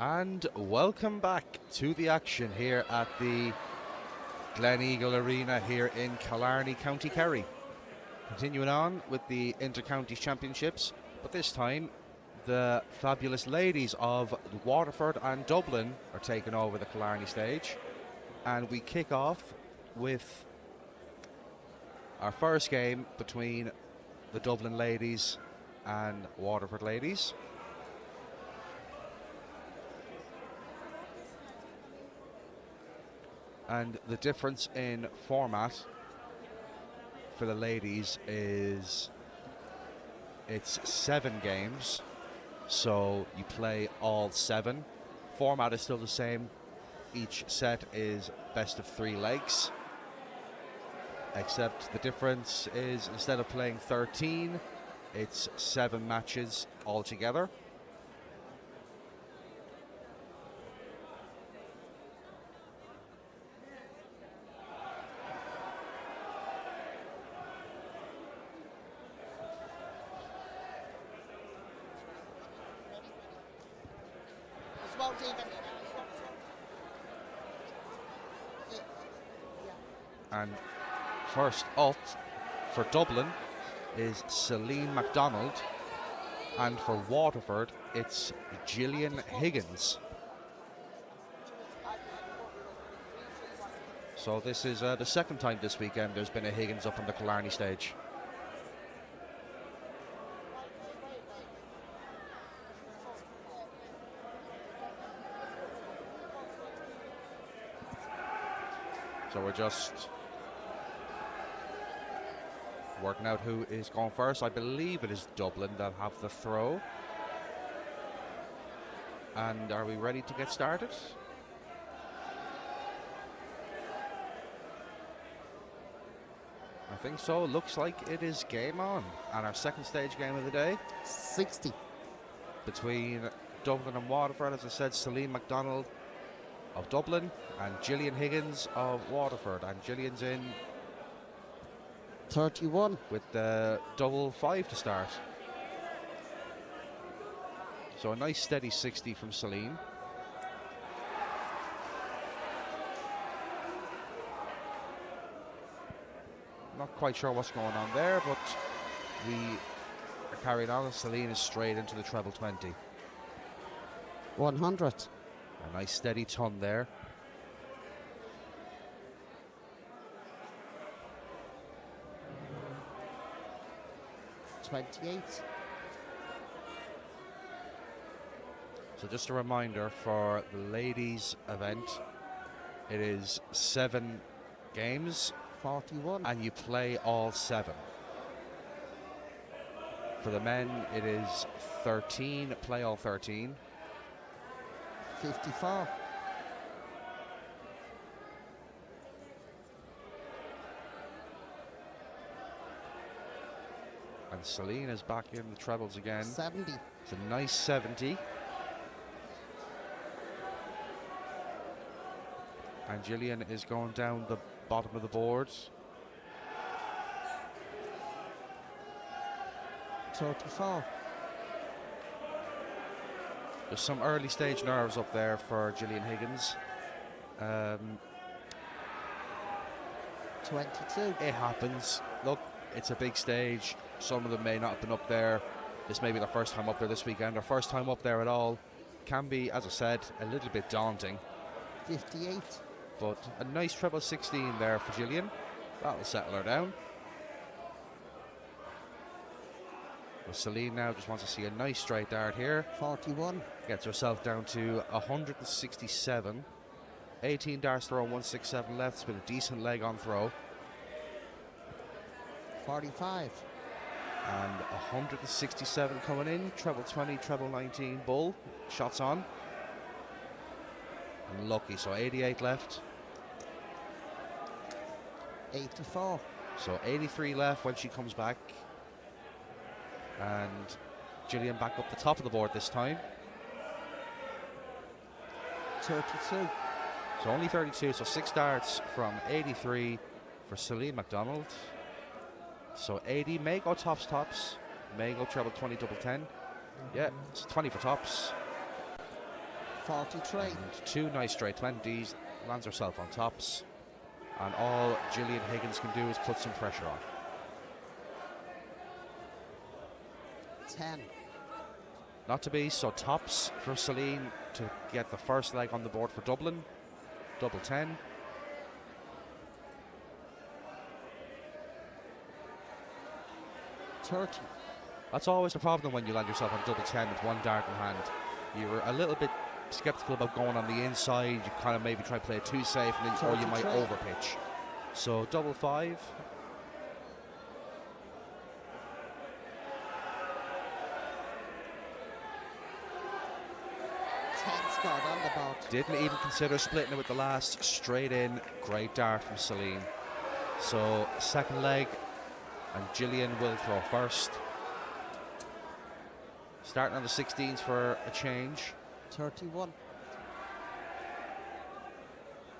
And welcome back to the action here at the Gleneagle Arena here in Killarney, County Kerry. Continuing on with the Inter-Counties Championships, but this time the fabulous ladies of Waterford and Dublin are taking over the Killarney stage. And we kick off with our first game between the Dublin ladies and Waterford ladies. And the difference in format for the ladies is it's 7 games, so you play all 7. Format is still the same. Each set is best of 3 legs, except the difference is instead of playing 13, it's 7 matches altogether. And first up for Dublin is Celine MacDonald, and for Waterford it's Gillian Higgins. So this is the second time this weekend there's been a Higgins up on the Killarney stage. So we're just working out who is going first. I believe it is Dublin that have the throw. And are we ready to get started? I think so. Looks like it is game on. And our second stage game of the day. 60. Between Dublin and Waterford, as I said, Celine MacDonald of Dublin and Gillian Higgins of Waterford. And Gillian's in 31 with the double 5 to start. So a nice steady 60 from Celine. Not quite sure what's going on there, but we are carrying on, and Celine is straight into the treble 20. 100. A nice steady ton there. $28. So just a reminder for the ladies event, it is 7 games 41. and you play all 7. For the men it is 13, play all 13. 54. And Celine is back in the trebles again. 70. It's a nice 70. And Gillian is going down the bottom of the board. 34. There's some early stage nerves up there for Gillian Higgins. 22. It happens. Look, it's a big stage. Some of them may not have been up there. This may be their first time up there this weekend, or first time up there at all. Can be, as I said, a little bit daunting. 58. But a nice treble 16 there for Gillian. That'll settle her down. But Celine now just wants to see a nice straight dart here. 41. Gets herself down to 167. 18 darts throw, 167 left. It's been a decent leg on throw. 45. And 167 coming in. Treble 20, treble 19, bull. Shots on. And lucky, so 88 left. 84. So 83 left when she comes back. And Gillian back up the top of the board this time. 32. So only 32, so 6 darts from 83 for Celine MacDonald. So 80 may go tops, may go treble 20, double 10. Yeah, it's 20 for tops. 43. And 2 nice straight 20s, lands herself on tops. And all Gillian Higgins can do is put some pressure on. 10. Not to be, so tops for Celine to get the first leg on the board for Dublin. Double 10. That's always the problem when you land yourself on double 10 with one dart in hand. You're a little bit skeptical about going on the inside. You kind of maybe try to play it too safe, and then, or you might overpitch. So double 5. Scott on the board. Didn't even consider splitting it with the last. Straight in. Great dart from Celine. So second leg, and Gillian will throw first. Starting on the 16s for a change. 31.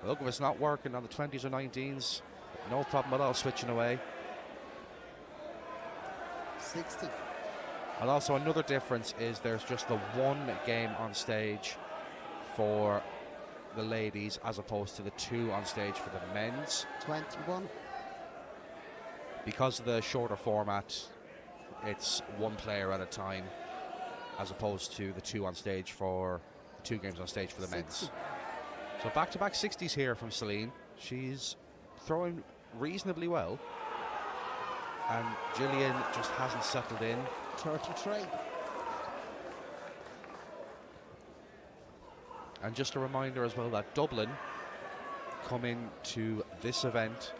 Look, if it's not working on the 20s or 19s, no problem at all switching away. 60. And also another difference is there's just the one game on stage for the ladies as opposed to the 2 on stage for the men's. 21. Because of the shorter format, it's 1 player at a time as opposed to the 2 on stage for the 2 games on stage for the 60. men's. So back-to-back 60s here from Celine. She's throwing reasonably well, and Gillian just hasn't settled in. 33. And just a reminder as well that Dublin come into this event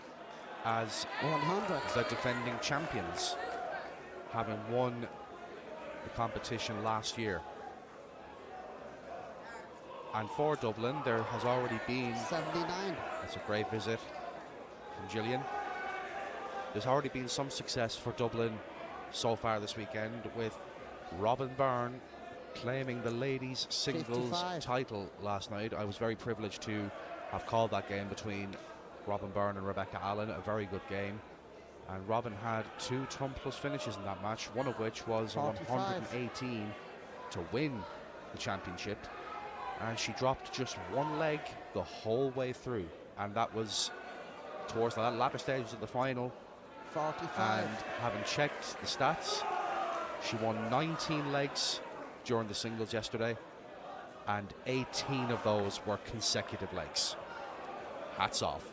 as 100. the defending champions, having won the competition last year. And for Dublin, there has already been 79. That's a great visit from Gillian. There's already been some success for Dublin so far this weekend, with Robin Byrne claiming the ladies singles 55. title last night. I was very privileged to have called that game between Robin Byrne and Rebecca Allen, a very good game. And Robin had 2 ton-plus finishes in that match, one of which was 45. 118 to win the championship. And she dropped just 1 leg the whole way through, and that was towards the latter stages of the final. 45. And having checked the stats, she won 19 legs during the singles yesterday, and 18 of those were consecutive legs. Hats off.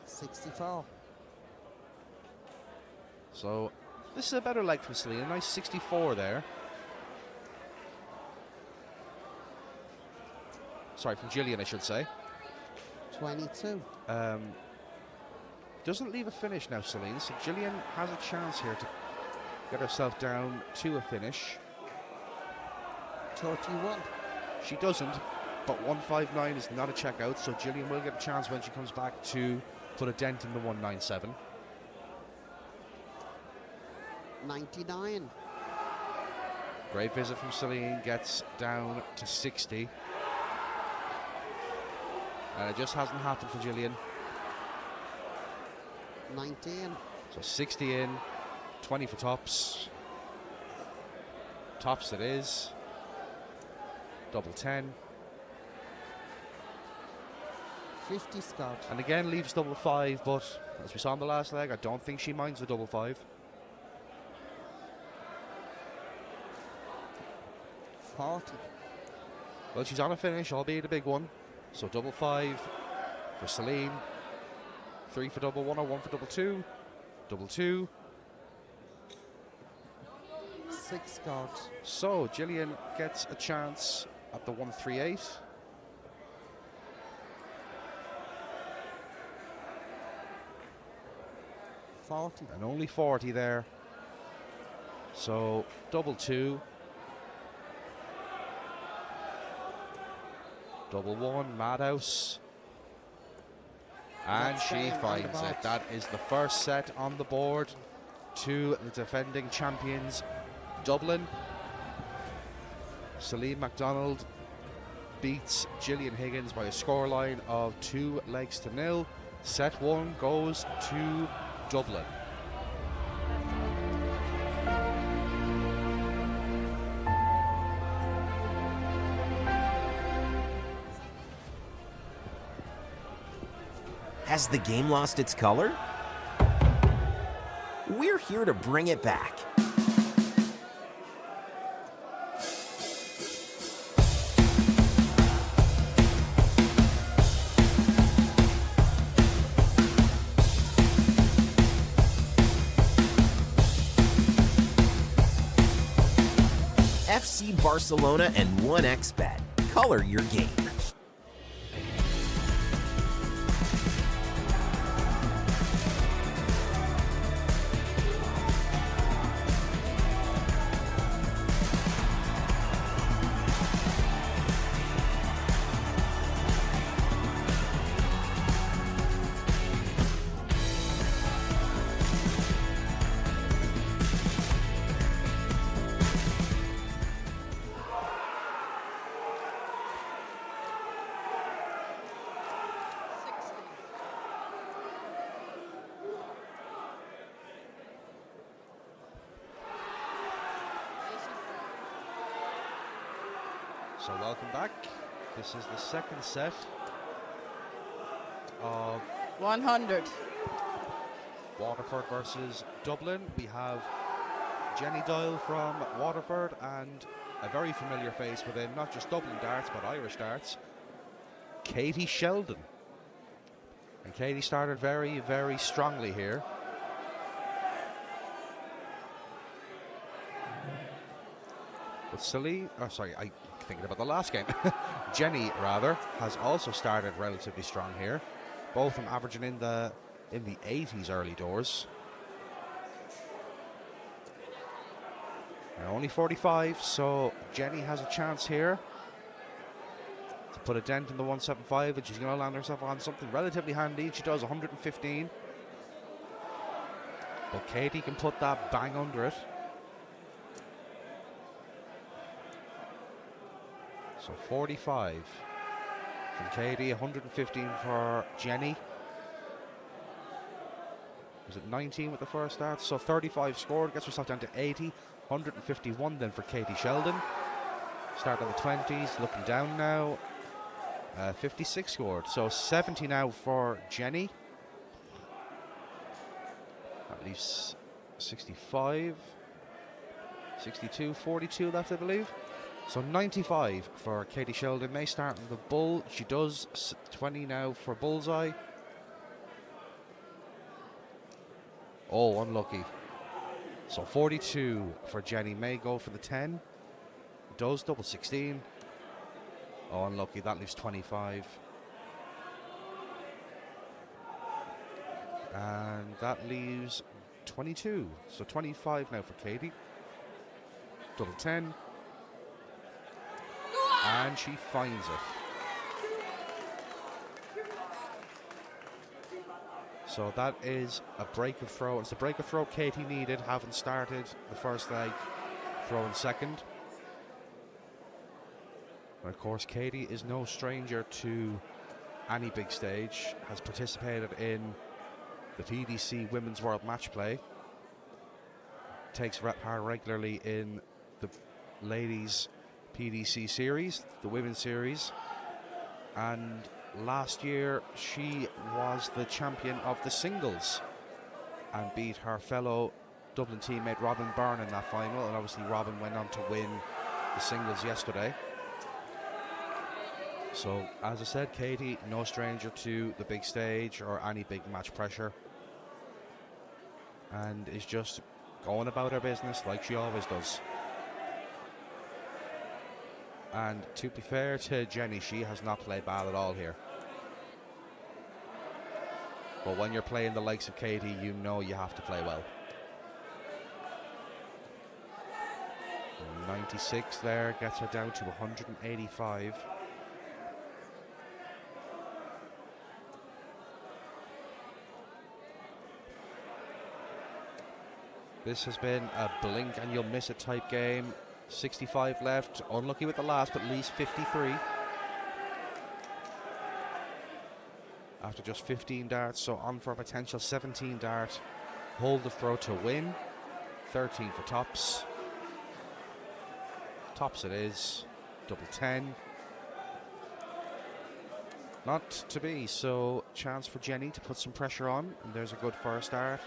64. So this is a better leg from Celine. A nice 64 there. Sorry, from Gillian, I should say. 22. Doesn't leave a finish now, Celine, so Gillian has a chance here to get herself down to a finish. 31. She doesn't, but 159 is not a checkout, so Gillian will get a chance when she comes back to put a dent in the 197. 99. Great visit from Celine, gets down to 60. And it just hasn't happened for Gillian. 19. So 60 in, 20 for tops. Tops it is. Double 10. 50 Scott. And again leaves double 5, but as we saw in the last leg, I don't think she minds the double 5. 40. Well, she's on a finish, albeit a big one. So double 5 for Celine. 3 for double 1 or 1 for double 2. Double 2. 6 Scott. So Gillian gets a chance at the 138. And only 40 there. So double 2. Double 1, Madhouse. And she finds it. That is the first set on the board to the defending champions, Dublin. Celine MacDonald beats Gillian Higgins by a scoreline of 2-0. Set 1 goes to Dublin. Has the game lost its color? We're here to bring it back. FC Barcelona and 1xBet. Color your game. So welcome back. This is the second set of 100. Waterford versus Dublin. We have Jenny Doyle from Waterford and a very familiar face within not just Dublin darts but Irish darts, Katie Sheldon. And Katie started very, very strongly here. But Celine, I'm thinking about the last game. Jenny, rather, has also started relatively strong here. Both of them averaging in the 80s early doors. Now only 45, so Jenny has a chance here to put a dent in the 175, and she's going to land herself on something relatively handy. She does 115. But Katie can put that bang under it. So 45 from Katie, 115 for Jenny. Was it 19 with the first start? So 35 scored, gets herself down to 80. 151 then for Katie Sheldon. Start in the 20s, looking down now. 56 scored, so 70 now for Jenny. That leaves 65, 62, 42 left, I believe. So 95 for Katie Sheldon. May start on the bull. She does 20 now for bullseye. Oh, unlucky. So 42 for Jenny. May go for the 10. Does double 16. Oh, unlucky. That leaves 25. And that leaves 22. So 25 now for Katie. Double 10. And she finds it. So that is a break of throw. It's the break of throw Katie needed, having started the first leg, throw in second. And of course, Katie is no stranger to any big stage, has participated in the TDC Women's World Match Play, takes part regularly in the ladies' PDC series, the women's series, and last year she was the champion of the singles and beat her fellow Dublin teammate Robin Byrne in that final, and obviously Robin went on to win the singles yesterday. So as I said, Katie, no stranger to the big stage or any big match pressure, and is just going about her business like she always does. And to be fair to Jenny, she has not played bad at all here. But when you're playing the likes of Katie, you know you have to play well. 96 there, gets her down to 185. This has been a blink and you'll miss it type game. 65 left, unlucky with the last, but leaves 53. After just 15 darts, so on for a potential 17 dart. Hold the throw to win. 13 for tops. Tops it is. Double 10. Not to be. So chance for Jenny to put some pressure on. And there's a good first start.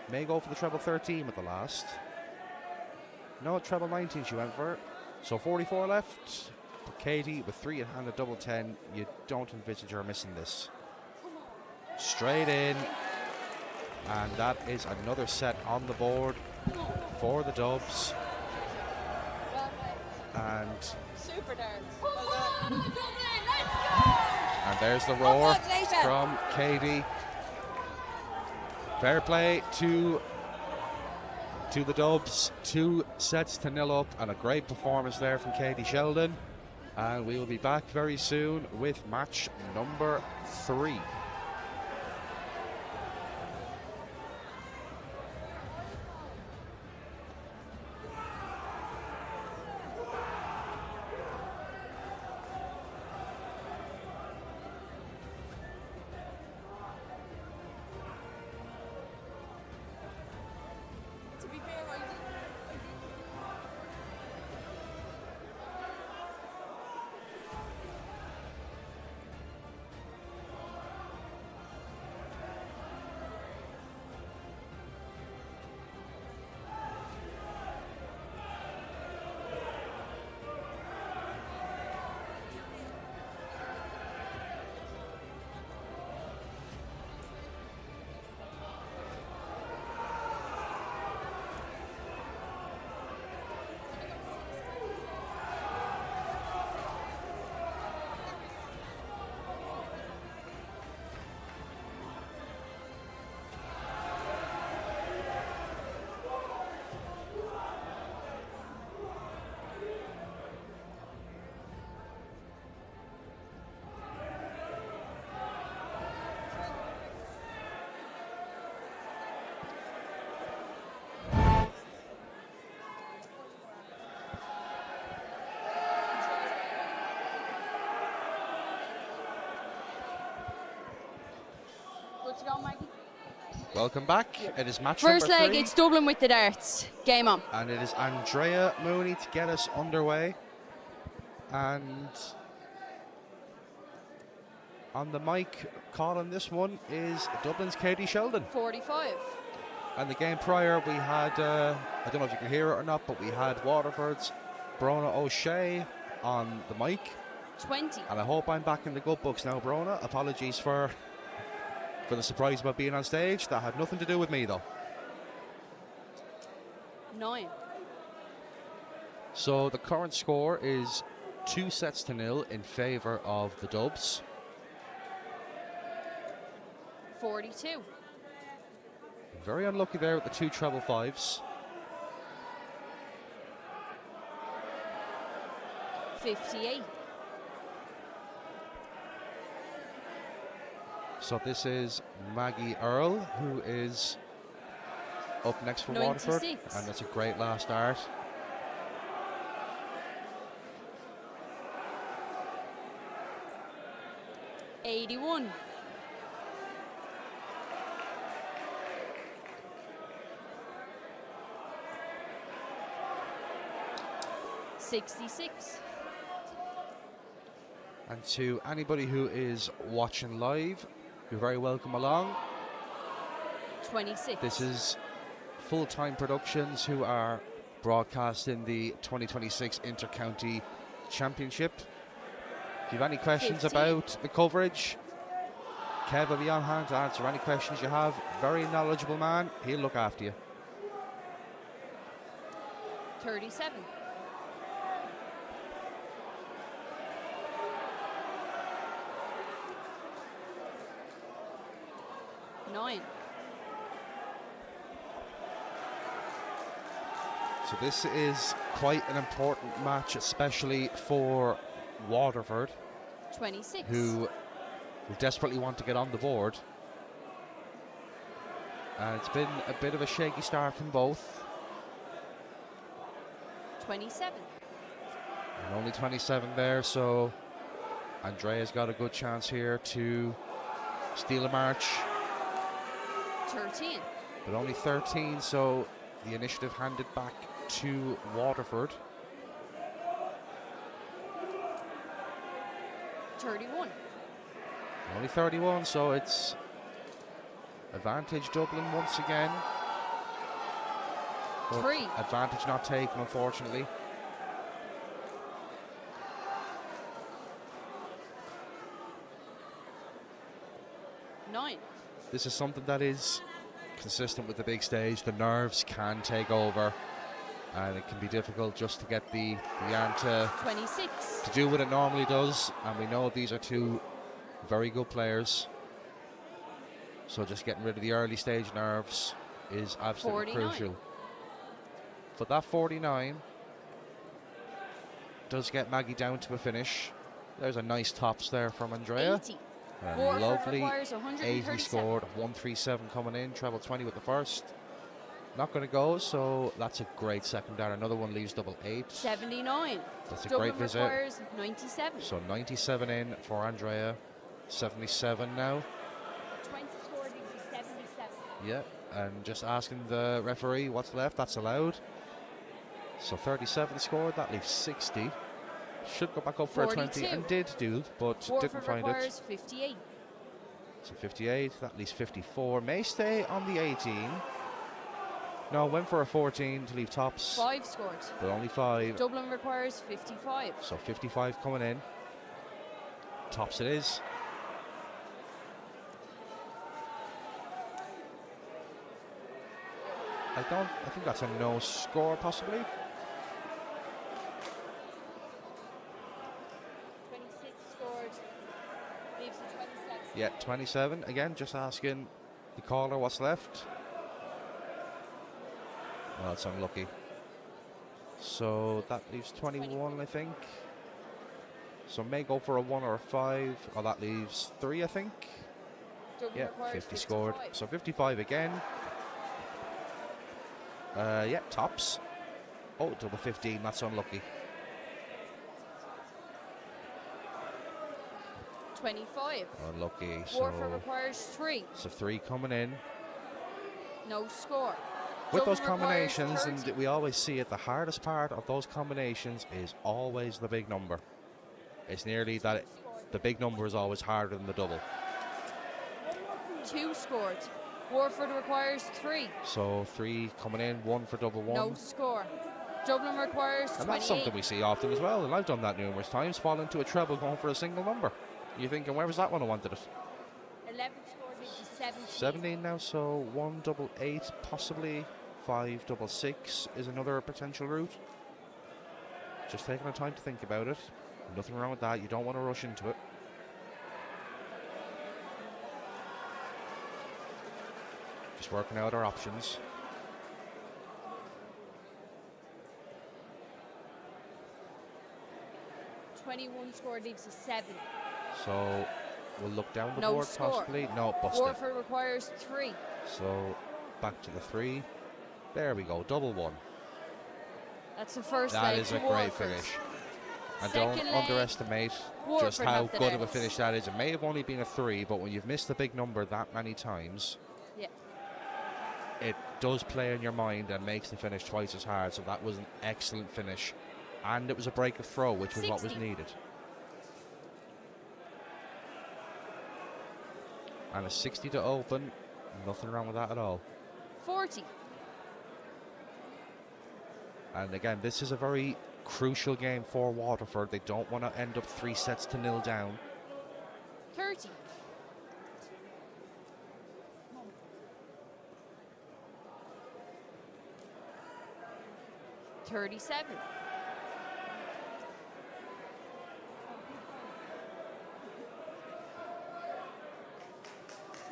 May go for the treble 13 at the last. No, treble 19 she went for. So 44 left. But Katie with 3 and a double 10. You don't envisage her missing this. Straight in. And that is another set on the board for the Dubs. And super darts. Well done. And there's the roar from Katie. Fair play to the Dubs. 2 sets to 0 up, and a great performance there from Katie Sheldon. And we will be back very soon with match number 3. To be fair, I did. Good to go, Maggie. Welcome back. It is match First number leg, 3. it's Dublin with the darts. Game on. And it is Andrea Mooney to get us underway. And on the mic calling this one is Dublin's Katie Sheldon. 45. And the game prior we had, I don't know if you can hear it or not, but we had Waterford's Brona O'Shea on the mic. 20. And I hope I'm back in the good books now, Brona. Apologies for the surprise about being on stage. That had nothing to do with me though. 9. So the current score is 2 sets to 0 in favour of the Dubs. 42. Very unlucky there with the 2 treble 5s. 58. So this is Maggie Earl, who is up next for Waterford. 96. And that's a great last start. '81. '66. And to anybody who is watching live, you're very welcome along. 26. This is Full-Time Productions, who are broadcasting the 2026 Inter-County Championship. If you have any questions 15. about the coverage, Kev will be on hand to answer any questions you have. Very knowledgeable man. He'll look after you. 37. 9. So this is quite an important match, especially for Waterford, 26. who desperately want to get on the board. And it's been a bit of a shaky start from both. 27. And only 27 there, so Andrea's got a good chance here to steal a march. 13. But only 13, so the initiative handed back to Waterford. 31. Only 31, so it's advantage Dublin once again. But 3. advantage not taken, unfortunately. Nine. This is something that is consistent with the big stage. The nerves can take over, and it can be difficult just to get the yarn to 26. do what it normally does. And we know these are two very good players, so just getting rid of the early stage nerves is absolutely 49. crucial. But that 49 does get Maggie down to a finish. There's a nice tops there from Andrea. 80. A Warford lovely requires 80 137. scored, 137 coming in, treble 20 with the first. Not going to go, so that's a great second down. Another one leaves double 8. 79. That's a Dublin great visit. requires 97. So 97 in for Andrea, 77 now. 20 scored gives you 77. Yeah, and just asking the referee what's left, that's allowed. So 37 scored, that leaves 60. Should go back up for a 20, 42. and did do, but Warford didn't find requires it. 58. So 58, that leaves 54. May stay on the 18. No, went for a 14 to leave tops, 5 scored. but only 5. Dublin requires 55. So 55 coming in. Tops it is. I think that's a no score possibly. 26 scored. Leaves you 27. Yeah, 27. Again, just asking the caller what's left. Well, it's unlucky. So that leaves 21, I think. So may go for a 1 or a 5. Oh, that leaves 3, I think. Dublin Yeah, requires 50 scored. 55. So 55 again. Yeah, tops. Oh, double 15, that's unlucky. 25. Unlucky. Warford So, requires 3. 3 coming in. No score. With Dublin those combinations, requires and 30. we always see it, the hardest part of those combinations is always the big number. It's nearly that the big number is always harder than the double. 2 scored. Warford requires 3. So 3 coming in, 1 for double 1. No score. Dublin requires 28. And that's something we see often as well, and I've done that numerous times, fall into a treble going for a single number. You're thinking, where was that when I wanted it? 11 scored gives you 17. 17 now, so 1 double 8, possibly 5 double 6 is another potential route. Just taking the time to think about it. Nothing wrong with that, you don't want to rush into it. Just working out our options. Twenty-one scored leaves you 7. So we'll look down the No board score. possibly. No, busted. Warford requires 3. So back to the 3. There we go, double 1. That's the first That leg is to a great Warford. finish. And Second don't leg, underestimate just Warford how have the good of a nets. finish that is. It may have only been a 3, but when you've missed a big number that many times, Yeah. it does play in your mind and makes the finish twice as hard. So that was an excellent finish. And it was a break of throw, which was what was 60. needed. And a 60 to open, nothing wrong with that at all. 40. And again, this is a very crucial game for Waterford. They don't want to end up 3 sets to 0 down. 30. $37.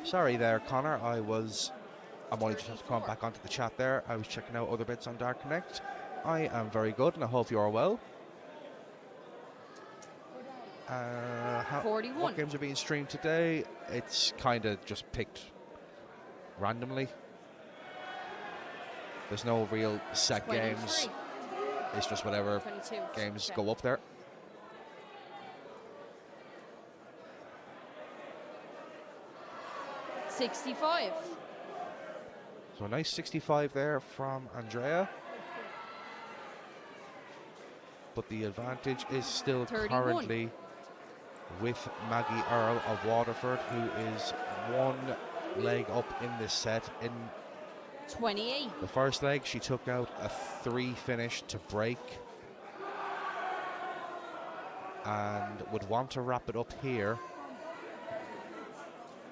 Sorry there, Connor. I'm only just going back onto the chat there. I was checking out other bits on Dark Connect. I am very good, and I hope you are well. 41. What games are being streamed today? It's kind of just picked randomly. There's no real set 23. games. It's just whatever 22. games Okay. go up there. $65. So a nice 65 there from Andrea. But the advantage is still 31. currently with Maggie Earl of Waterford, who is one leg up in this set. In 28. the first leg, she took out a 3 finish to break and would want to wrap it up here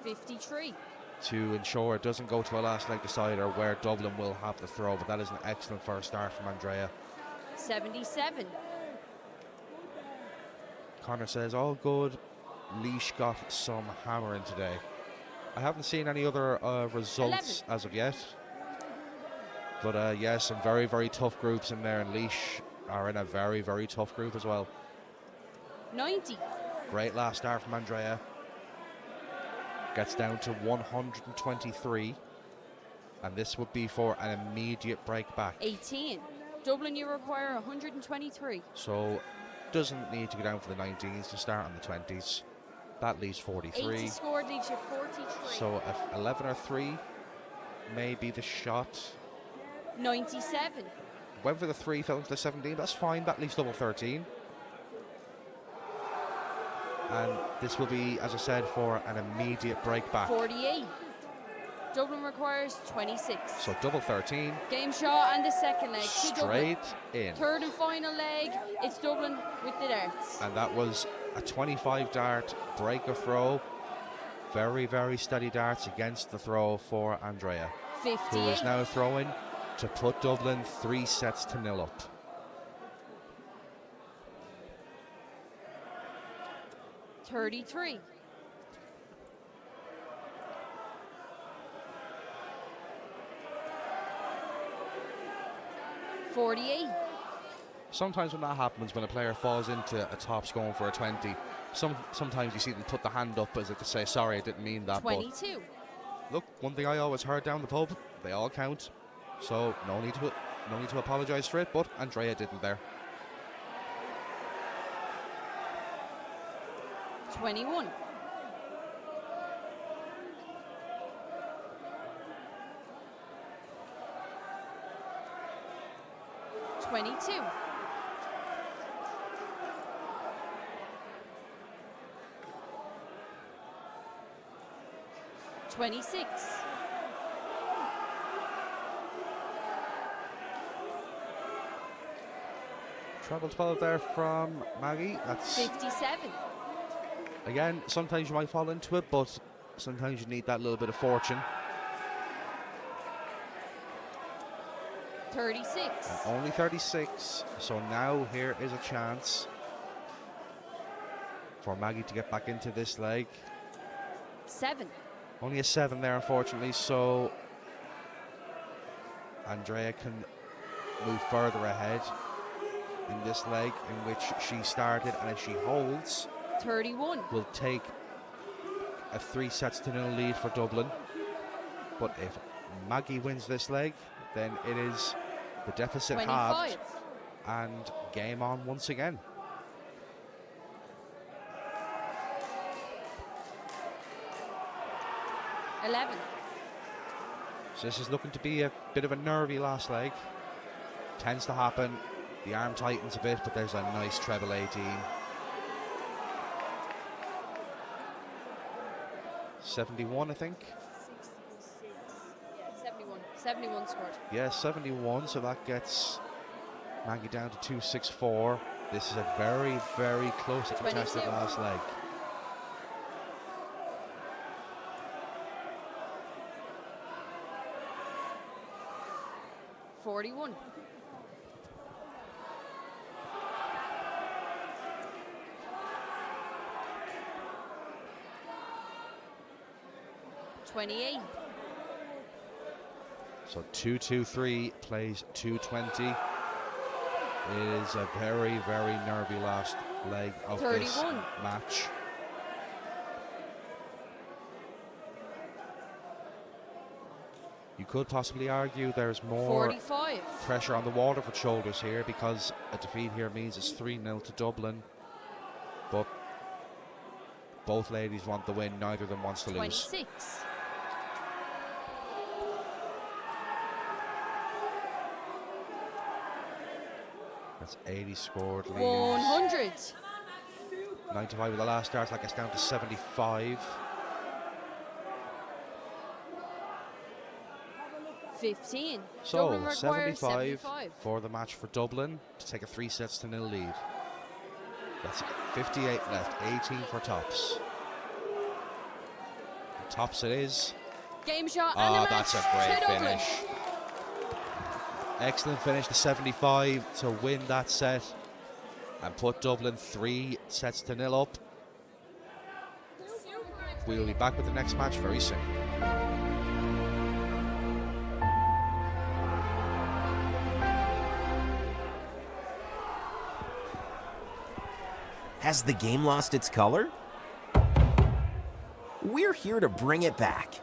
53. to ensure it doesn't go to a last leg decider where Dublin will have the throw. But that is an excellent first start from Andrea. 77. Connor says, all good. Leash got some hammering today. I haven't seen any other results 11. as of yet. But yeah, some very, very tough groups in there, and Leash are in a very, very tough group as well. 90. Great last start from Andrea. Gets down to 123. And this would be for an immediate break back. 18. Dublin, you require 123. So doesn't need to go down for the 19s to start on the 20s. That leaves 43. 80 scored leaves you 43. So if 11 or 3 may be the shot. 97. Went for the 3, fell into the 17. That's fine. That leaves double 13. And this will be, as I said, for an immediate break back. 48. Dublin requires 26. So double 13. Game shot and the second leg. to Dublin. Straight in. Third and final leg. It's Dublin with the darts. And that was a 25 dart break of throw. Very, very steady darts against the throw for Andrea, 58. who is now throwing to put Dublin 3-0 up. $33. 48. Sometimes when that happens, when a player falls into a top going for a 20, sometimes you see them put the hand up as if to say, sorry, I didn't mean that. 22. But look, one thing I always heard down the pub, they all count. So no need to apologise for it, but Andrea didn't there. 21. 22. 26. Treble 12 there from Maggie. That's 57. again, sometimes you might fall into it, but sometimes you need that little bit of fortune. 36. And only 36. So now here is a chance for Maggie to get back into this leg. 7. Only a 7 there, unfortunately. So Andrea can move further ahead in this leg in which she started, and if she holds, 31. will take a 3-0 lead for Dublin. But if Maggie wins this leg, then it is the deficit 25. halved and game on once again. So this is looking to be a bit of a nervy last leg. Tends to happen. The arm tightens a bit, but there's a nice treble 18. 71, I think. 71. 71 scored. Yeah, 71, so that gets Maggie down to 264. This is a very, very close contested 22. last leg. $41. 28. So 2-2-3 plays 220. It is a very, very nervy last leg of 31. this match. You could possibly argue there's more 45. pressure on the Waterford shoulders here, because a defeat here means it's 3-0 to Dublin. But both ladies want the win, neither of them wants to lose. 26. That's 80 scored leads. 100. 95 with the last dart, that gets down to 75. 15. So Dublin requires 75 for the match for Dublin to take a 3-0 lead. That's 58 left, 18 for tops. And tops it is. Game shot and the match That's a to great Dublin. finish. Excellent finish to 75 to win that set and put Dublin 3-0 up. We'll be back with the next match very soon. Has the game lost its color? We're here to bring it back.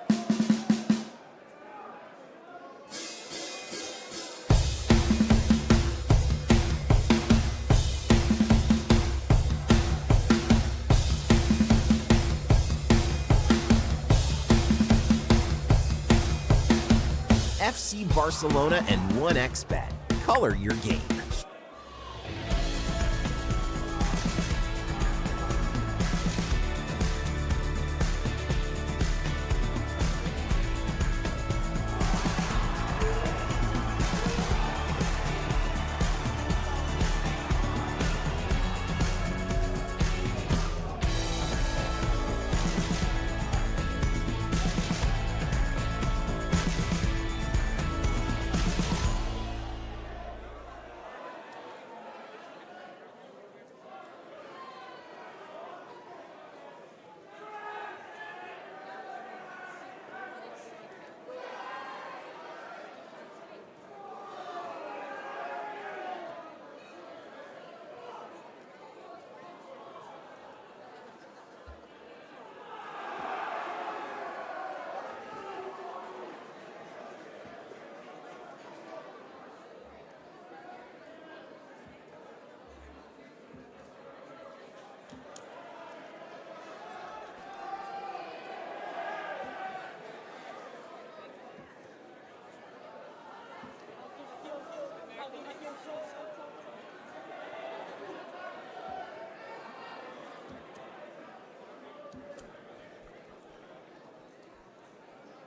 FC Barcelona and 1xBet. Color your game.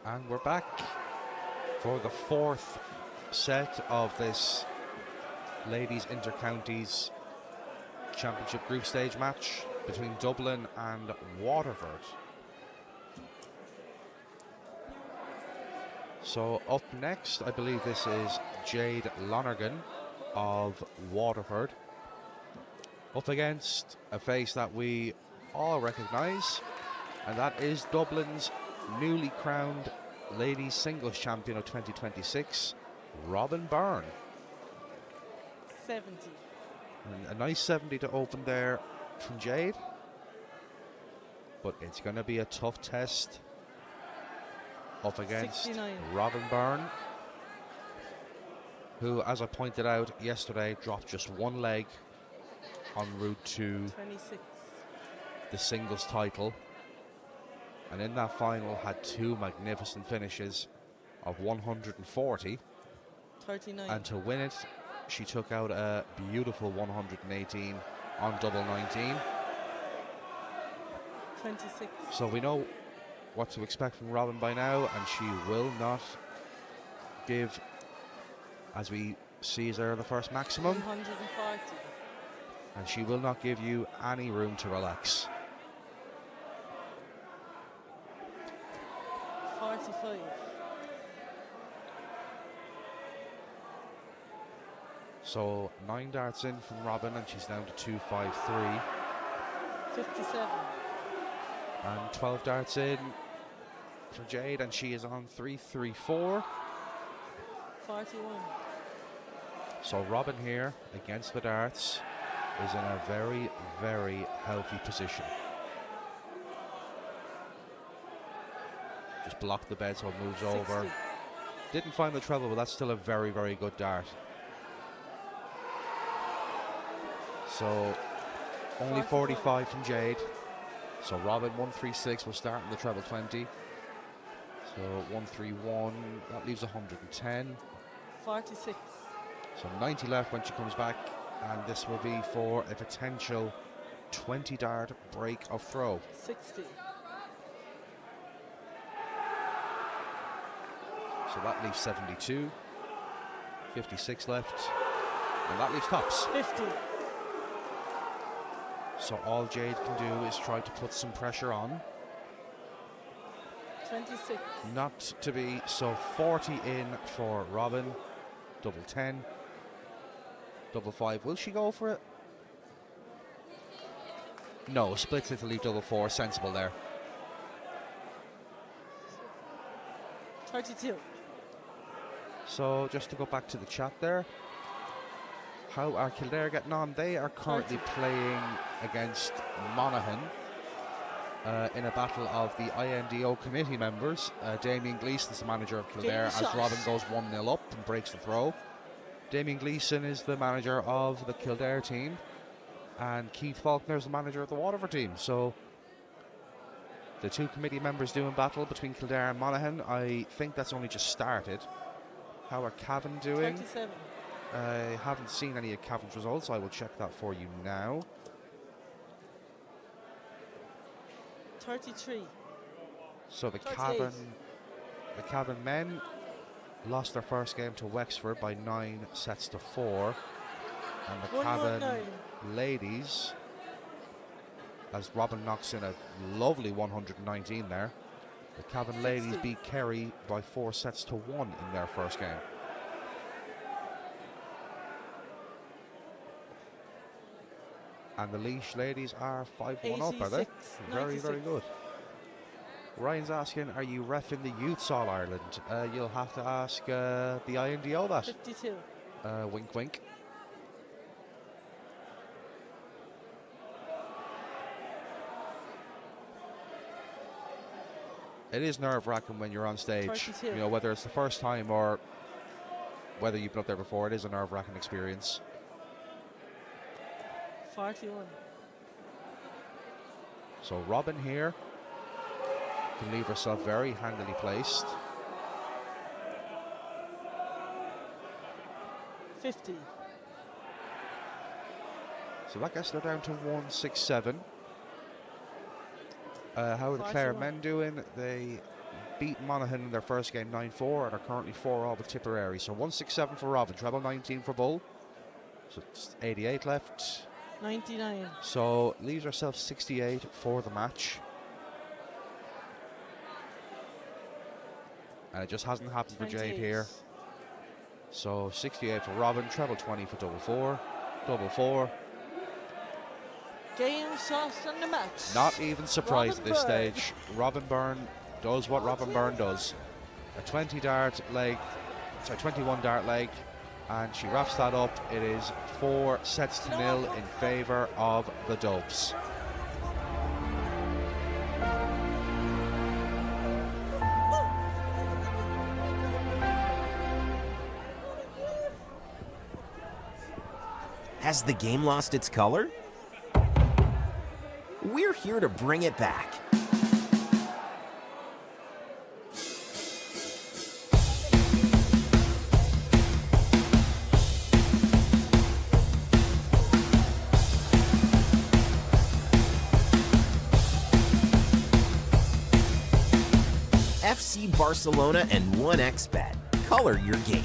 And we're back for the fourth set of this Ladies Inter-Counties Championship group stage match between Dublin and Waterford. So up next, I believe this is Jade Lonergan of Waterford, up against a face that we all recognise, and that is Dublin's newly crowned ladies singles champion of 2026, Robin Byrne. 70. And a nice 70 to open there from Jade, but it's going to be a tough test up against 69. Robin Byrne, who, as I pointed out yesterday, dropped just one leg en route to 26. the singles title, and in that final had two magnificent finishes of 140, 39. and to win it she took out a beautiful 118 on double 19. 26. So we know what to expect from Robin by now, and she will not give, as we see as the first maximum, 140. and she will not give you any room to relax. 45. So 9 darts in from Robin, and she's down to 253. 57. And 12 darts in for Jade, and she is on 334. 41. So Robin here against the darts is in a very, very healthy position. Just blocked the bed so it moves 60. over. Didn't find the treble, but that's still a very, very good dart. So only 45 from Jade. So Robin 136 will start in the treble 20. So 131, that leaves 110. 46. So 90 left when she comes back, and this will be for a potential 20 dart break of throw. 60. So that leaves 72. 56 left. And that leaves tops. 50. So all Jade can do is try to put some pressure on. 26. Not to be. So 40 in for Robin. Double 10. Double 5. Will she go for it? No, splits it to leave double 4. Sensible there. 32. So just to go back to the chat there. How are Kildare getting on? They are currently playing against Monaghan in a battle of the INDO committee members. Damien Gleeson is the manager of Kildare as Robin goes 1-0 up and breaks the throw. Damien Gleeson is the manager of the Kildare team, and Keith Faulkner is the manager of the Waterford team. So the two committee members doing battle between Kildare and Monaghan. I think that's only just started. How are Cavan doing? 37. I haven't seen any of Cavan's results. I will check that for you now. 33. So the 38. Cavan men lost their first game to Wexford by 9 sets to 4, and the Cavan 119. ladies, as Robin knocks in a lovely 119 there, the Cavan ladies 60. beat Kerry by 4 sets to 1 in their first game. And the Laois ladies are 5-1 up, are they? 86. Very, very 96. good. Ryan's asking, are you reffing the Youths All Ireland? You'll have to ask the INDO that. 52. Wink, wink. It is nerve-wracking when you're on stage. 32. You know, whether it's the first time or whether you've been up there before, it is a nerve-wracking experience. 41. So Robin here can leave herself very handily placed. 50. So that gets her down to 167. How are the Clare 41. men doing? They beat Monaghan in their first game 9-4 and are currently 4-all with Tipperary. So 167 for Robin, treble 19 for Bull. So it's 88 left. 99. So leaves herself 68 for the match. And it just hasn't happened for Jade 28. here. So 68 for Robin, treble 20 for double 4. Double 4. Game shot on the match. Not even surprised Robin at this Byrne. stage. Robin Byrne does what Robin Byrne does. A 20 dart leg, sorry, 21 dart leg, and she wraps that up. It is 4 sets to 0 in favour of the Dubs. Has the game lost its color? We're here to bring it back. FC Barcelona and 1xBet. Color your game.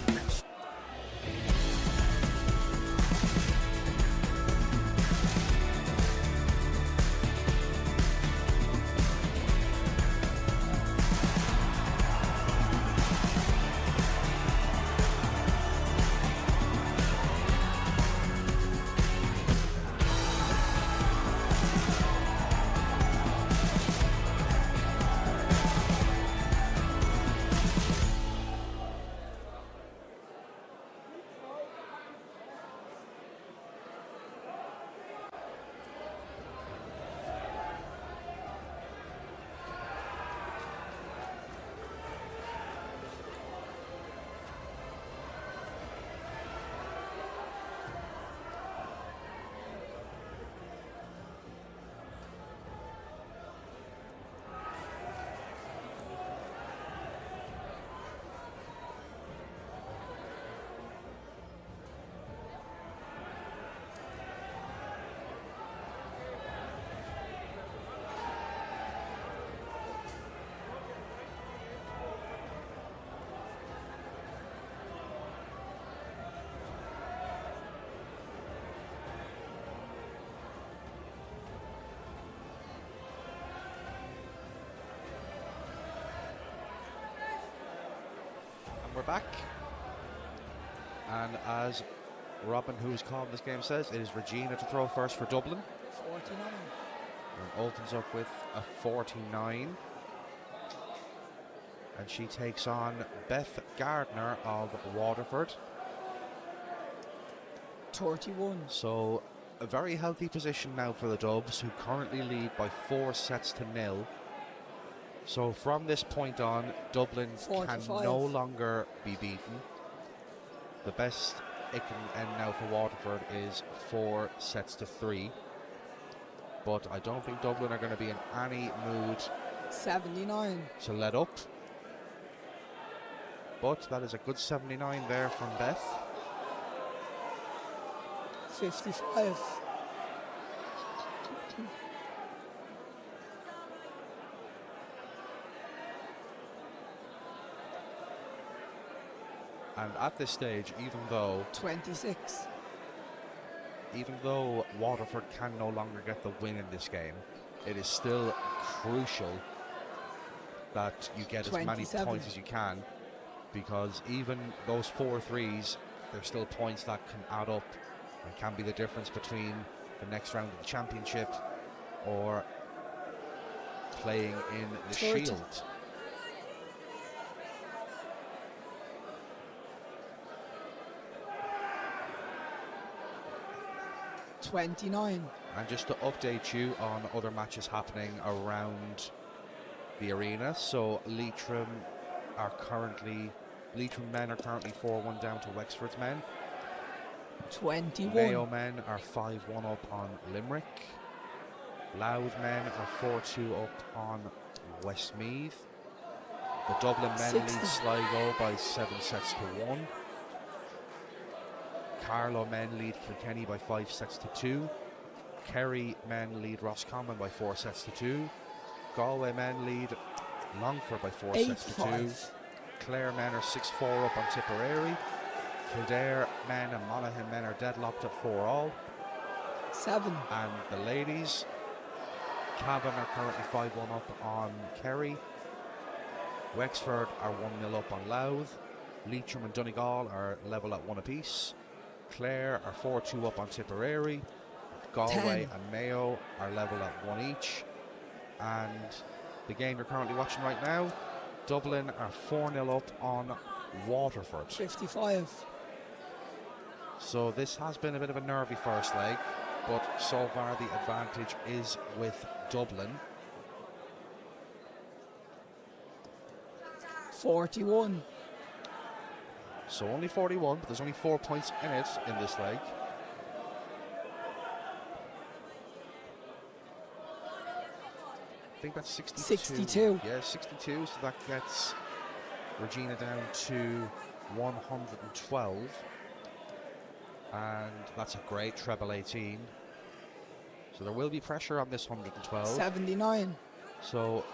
we're back. And as Robin, who's calling this game, says, it is Regina to throw first for Dublin. 49. And Alton's up with a 49. And she takes on Beth Gardner of Waterford. 31. So a very healthy position now for the Dubs, who currently lead by 4 sets to 0. So from this point on, Dublin 45. can no longer be beaten. The best it can end now for Waterford is 4 sets to 3. But I don't think Dublin are going to be in any mood 79. to let up. But that is a good 79 there from Beth. 55. And at this stage, even though 26. Waterford can no longer get the win in this game, it is still crucial that you get as many 27. points as you can, because even those 4 threes, they're still points that can add up and can be the difference between the next round of the championship or playing in the 30. Shield. $29. And just to update you on other matches happening around the arena, so Leitrim men are currently 4-1 down to Wexford's men. 21. Mayo men are 5-1 up on Limerick. Louth men are 4-2 up on Westmeath. The Dublin men 60. lead Sligo by 7 sets to 1. Carlow men lead Kilkenny by 5 sets to 2. Kerry men lead Roscommon by 4 sets to 2. Galway men lead Longford by 4 sets to 2. 85. Clare men are 6-4 up on Tipperary. Kildare men and Monaghan men are deadlocked at 4-all. 7. And the ladies, Cavan are currently 5-1 up on Kerry. Wexford are 1-0 up on Louth. Leitrim and Donegal are level at 1 apiece. Clare are 4-2 up on Tipperary. Galway 10. and Mayo are level at 1 each. And the game you're currently watching right now, Dublin are 4-0 up on Waterford. 55. So this has been a bit of a nervy first leg, but so far the advantage is with Dublin. 41. So only 41, but there's only 4 points in it in this leg. I think that's 62. 62. Yeah, 62. So that gets Regina down to 112. And that's a great treble 18. So there will be pressure on this 112. 79. So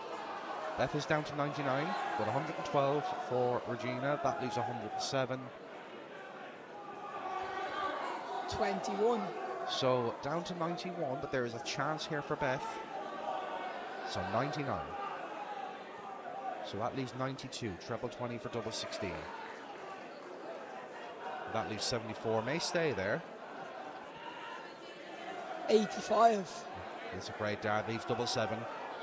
Beth is down to 99, but 112 for Regina. That leaves 107. 21. So down to 91, but there is a chance here for Beth. So 99. So that leaves 92. Treble 20 for double 16. That leaves 74. May stay there. 85. It's a great dart. Leaves double 7.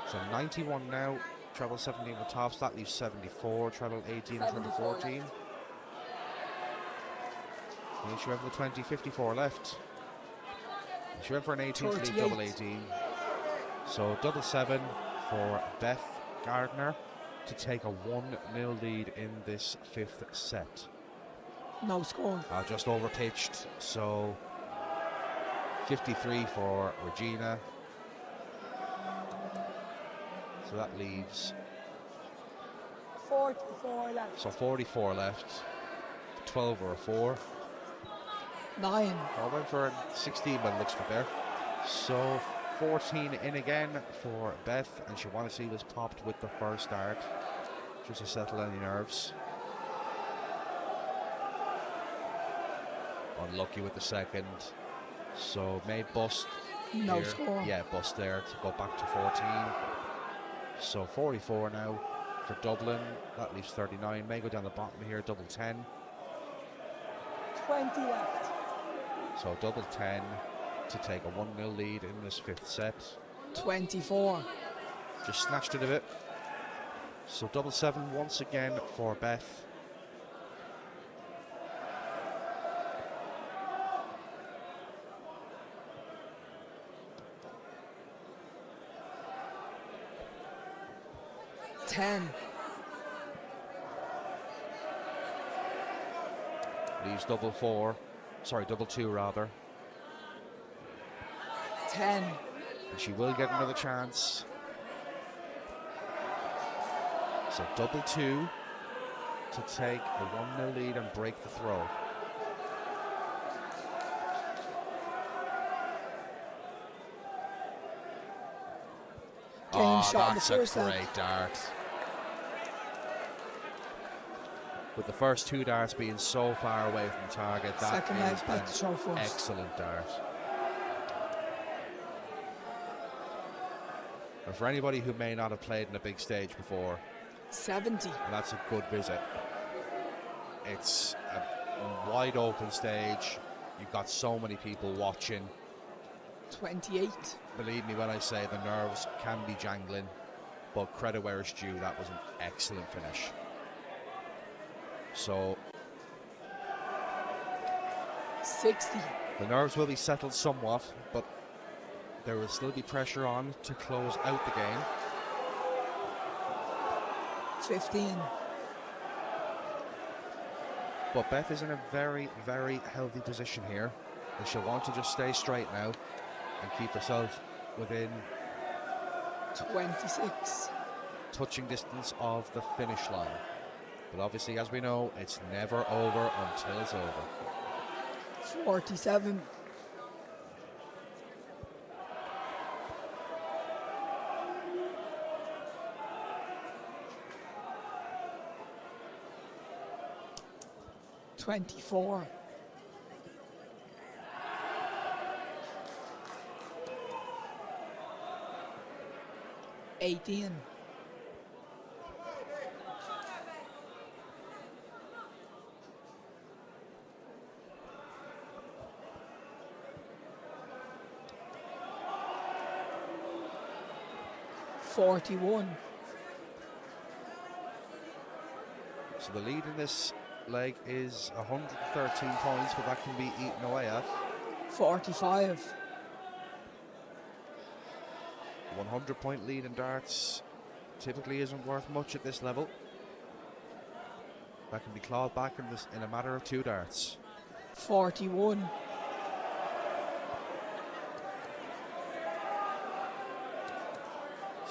So 91 now. Treble 17 for tops. That leaves 74. Treble 18 and treble 14. And she went for the 20. 54 left. She went for an 18 to leave 38. double 18. So double 7 for Beth Gardner to take a 1-0 lead in this 5th set. No score. Just over pitched, so 53 for Regina. So that leaves 44 left. so 44 left. 12 or a 4. 9. I went for 16 by the looks of it there. So 14 in again for Beth, and she wants to see this popped with the first dart, just to settle any nerves. Unlucky with the second, so may bust. No here. score. Yeah, bust there to go back to 14. So 44 now for Dublin. That leaves 39. May go down the bottom here, double 10. 20 left. So double 10 to take a 1-0 lead in this fifth set. 24. Just snatched it a bit. So double 7 once again for Beth. Leaves double 2 rather. 10. And she will get another chance. So double 2 to take a 1-0 lead and break the throw. Game shot in the that's first a set. great dart. With the first 2 darts being so far away from target, that Second is leg back to throw an first. excellent dart. And for anybody who may not have played in a big stage before, 70. that's a good visit. It's a wide open stage. You've got so many people watching. 28. Believe me when I say the nerves can be jangling, but credit where it's due, that was an excellent finish. So 60. the nerves will be settled somewhat, but there will still be pressure on to close out the game. 15. But Beth is in a very, very healthy position here, and she'll want to just stay straight now and keep herself within 26. touching distance of the finish line. But obviously, as we know, it's never over until it's over. 47. $24. 18. 41. So the lead in this leg is 113 points, but that can be eaten away at. 45. 100-point lead in darts typically isn't worth much at this level. That can be clawed back in a matter of 2 darts. 41.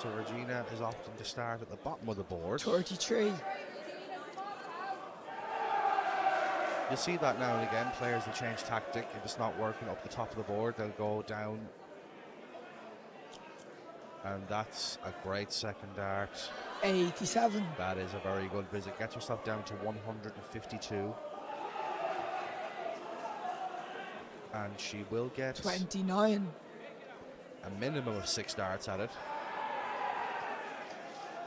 So Regina is opting to start at the bottom of the board. 33. You'll see that now and again. Players will change tactic. If it's not working up the top of the board, they'll go down. And that's a great second dart. 87. That is a very good visit. Gets herself down to 152. And she will get 29. a minimum of 6 darts at it.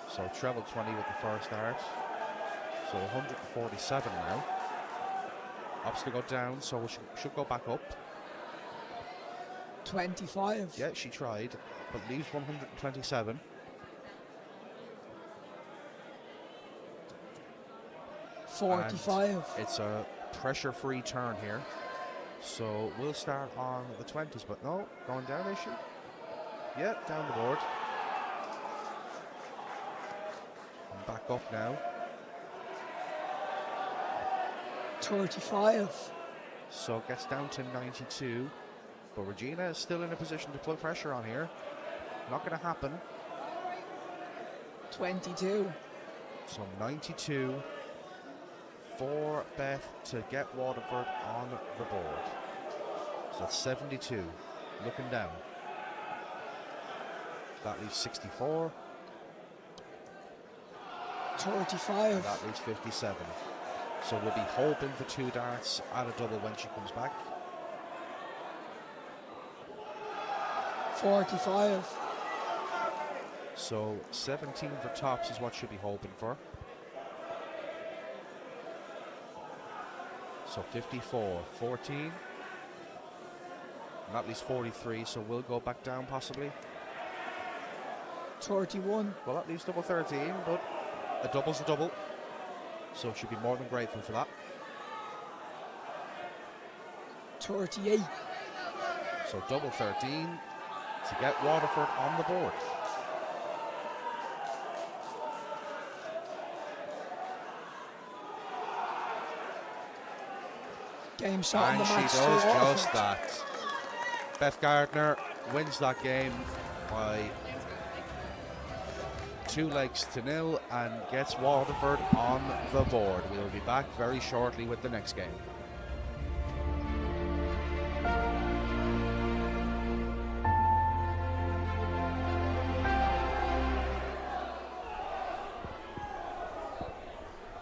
So treble 20 with the first dart. So 147 now. Opts to go down, so we should go back up. 25. Yeah, she tried, but leaves 127. And 45. it's a pressure-free turn here. So we'll start on the 20s, but no, going down, is she? Yeah, down the board. And back up now. 35. So gets down to 92. But Regina is still in a position to put pressure on here. Not going to happen. 22. So 92 for Beth to get Waterford on the board. So that's 72. Looking down. That leaves 64. 35. And that leaves 57. So we'll be hoping for 2 darts at a double when she comes back. 45. So 17 for tops is what should be hoping for. So 54, 14. And at least 43, so we'll go back down possibly. 31. Well, that leaves double 13, but a double's a double. So should be more than grateful for that. 38. So double 13 to get Waterford on the board. Game shot in And the she match to does Waterford. just that. Beth Gardner wins that game by 2-0 and gets Waterford on the board. We'll be back very shortly with the next game.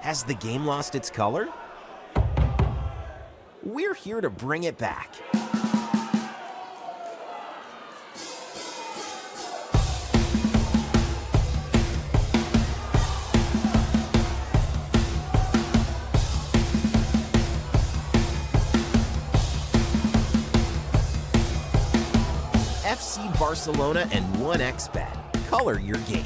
Has the game lost its color? We're here to bring it back. FC Barcelona and 1xBet. Color your game.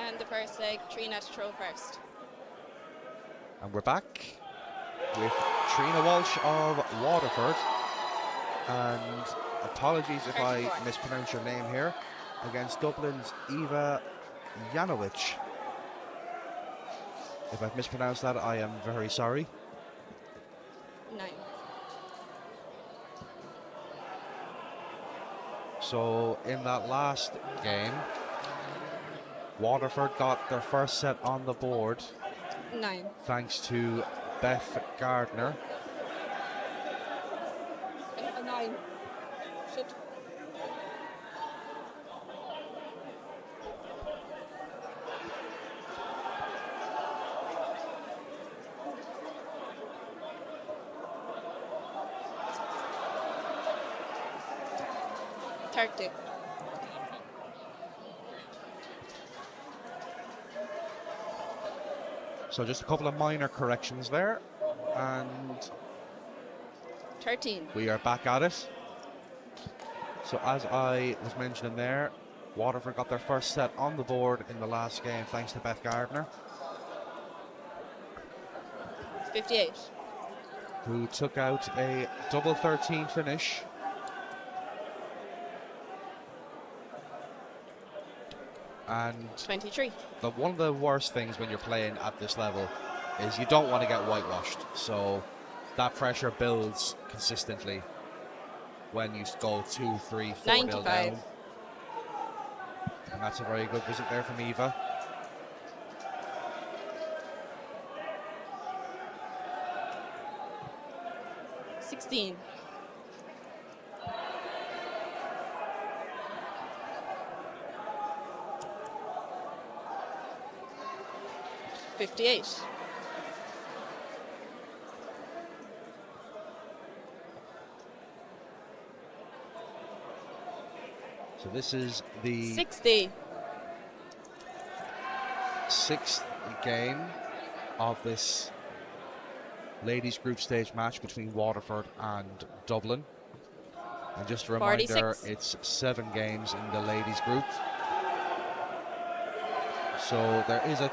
And the first leg, Trina to throw first. And we're back with Trina Walsh of Waterford. And apologies if I 34. mispronounce your name here. Against Dublin's Eva Janowicz. If I've mispronounced that, I am very sorry. 9. So in that last game, Waterford got their first set on the board 9. thanks to Beth Gardner. A 9. Shit. Thirty. So just a couple of minor corrections there, and 13. we are back at it. So as I was mentioning there, Waterford got their first set on the board in the last game thanks to Beth Gardner, 58. who took out a double 13 finish. And 23. one of the worst things when you're playing at this level is you don't want to get whitewashed. So that pressure builds consistently when you go 2, 3, 4 nil 95. down. And that's a very good visit there from Eva. 16. $58. So this is the 60. 6th game of this ladies group stage match between Waterford and Dublin. And just a reminder, 46. it's 7 games in the ladies group. So there is a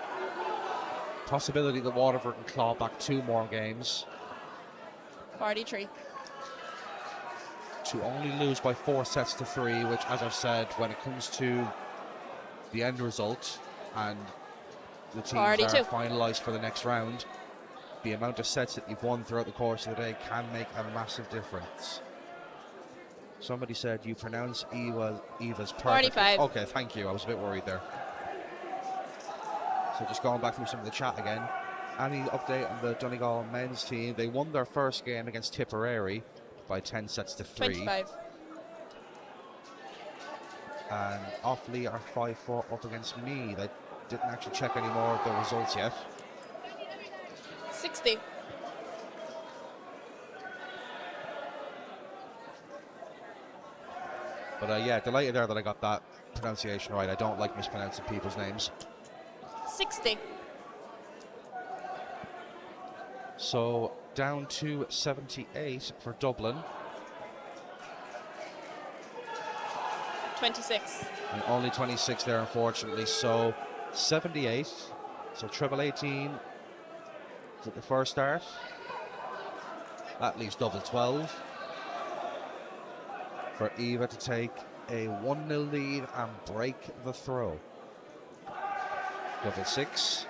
possibility that Waterford can claw back 2 more games 43. to only lose by 4 sets to 3, which, as I've said, when it comes to the end result and the teams 42. are finalised for the next round, the amount of sets that you've won throughout the course of the day can make a massive difference. Somebody said you pronounce Eva's perfect. 45. Okay, thank you. I was a bit worried there. So just going back through some of the chat again. Any update on the Donegal men's team? They won their first game against Tipperary by 10 sets to 3. 25. And Offaly are 5-4 up against me. They didn't actually check any more of the results yet. 60. But yeah, delighted there that I got that pronunciation right. I don't like mispronouncing people's names. 60. So down to 78 for Dublin. 26. And only 26 there, unfortunately. So 78. So treble 18 at the first start. That leaves double 12 for Eva to take a 1-0 lead and break the throw. Double 6.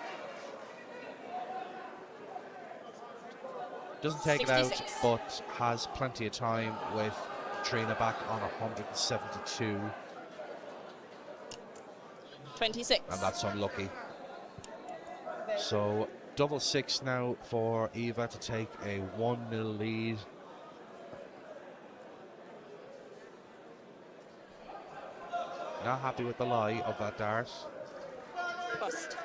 Doesn't take it out, 66. but has plenty of time with Trina back on 172. 26. And that's unlucky. So double 6 now for Eva to take a 1-0 lead. Not happy with the lie of that dart. Bust.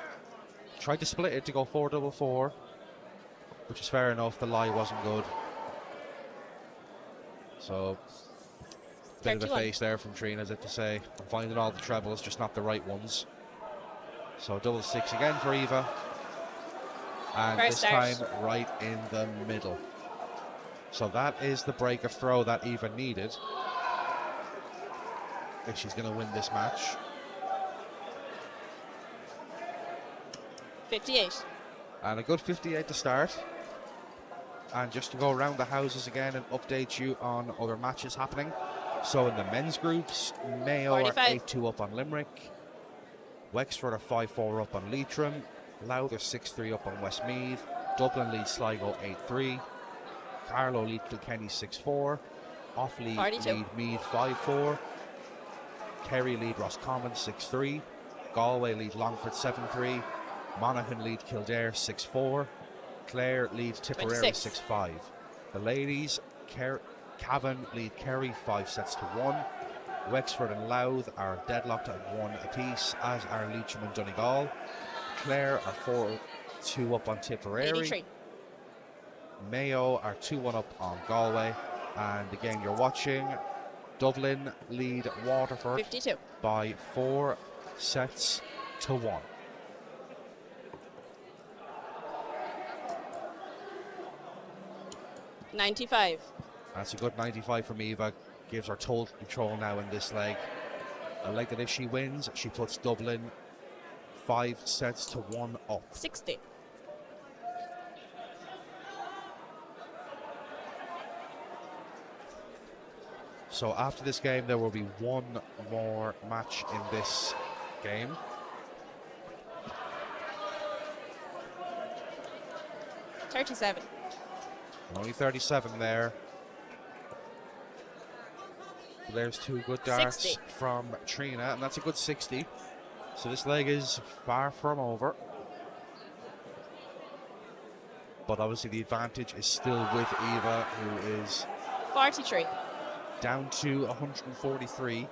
Tried to split it to go 4-4-4, which is fair enough. The lie wasn't good. So bit of a 31. face there from Trina, as if to say, I'm finding all the trebles, just not the right ones. So double 6 again for Eva. And First this start. time right in the middle. So that is the break of throw that Eva needed if she's going to win this match. 58. And a good 58 to start. And just to go around the houses again and update you on other matches happening. So in the men's groups, Mayo 45. are 8-2 up on Limerick. Wexford are 5-4 up on Leitrim. Louth are 6-3 up on Westmeath. Dublin leads Sligo 8-3. Carlow lead Kilkenny 6-4. Offaly 42. lead Meath 5-4. Kerry lead Roscommon 6-3. Galway lead Longford 7-3. Monaghan lead Kildare 6-4. Clare lead Tipperary 26. 6-5. The ladies, Cavan lead Kerry 5 sets to 1. Wexford and Louth are deadlocked at 1 apiece, as are Leitrim and Donegal. Clare are 4-2 up on Tipperary. 83. Mayo are 2-1 up on Galway. And the game you're watching, Dublin lead Waterford 52. by 4 sets to 1. $95. That's a good 95 from Eva. Gives her total control now in this leg. A leg that if she wins, she puts Dublin 5 sets to 1 up. 60. So after this game, there will be one more match in this game. $37. Only 37 there. There's 2 good darts 60. from Trina, and that's a good 60. So this leg is far from over. But obviously the advantage is still with Eva, who is 43. Down to 143.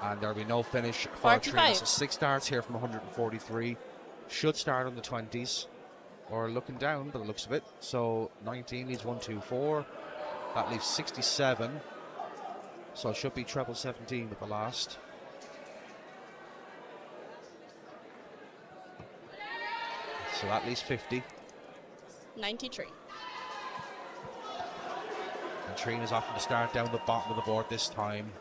And there'll be no finish for Trina. 45. So 6 starts here from 143. Should start on the 20s. Or looking down by the looks of it. So 19 leaves 1, 2, 4. That leaves 67. So it should be treble 17 with the last. So that leaves 50. 93. And Trina's opting to start down the bottom of the board this time.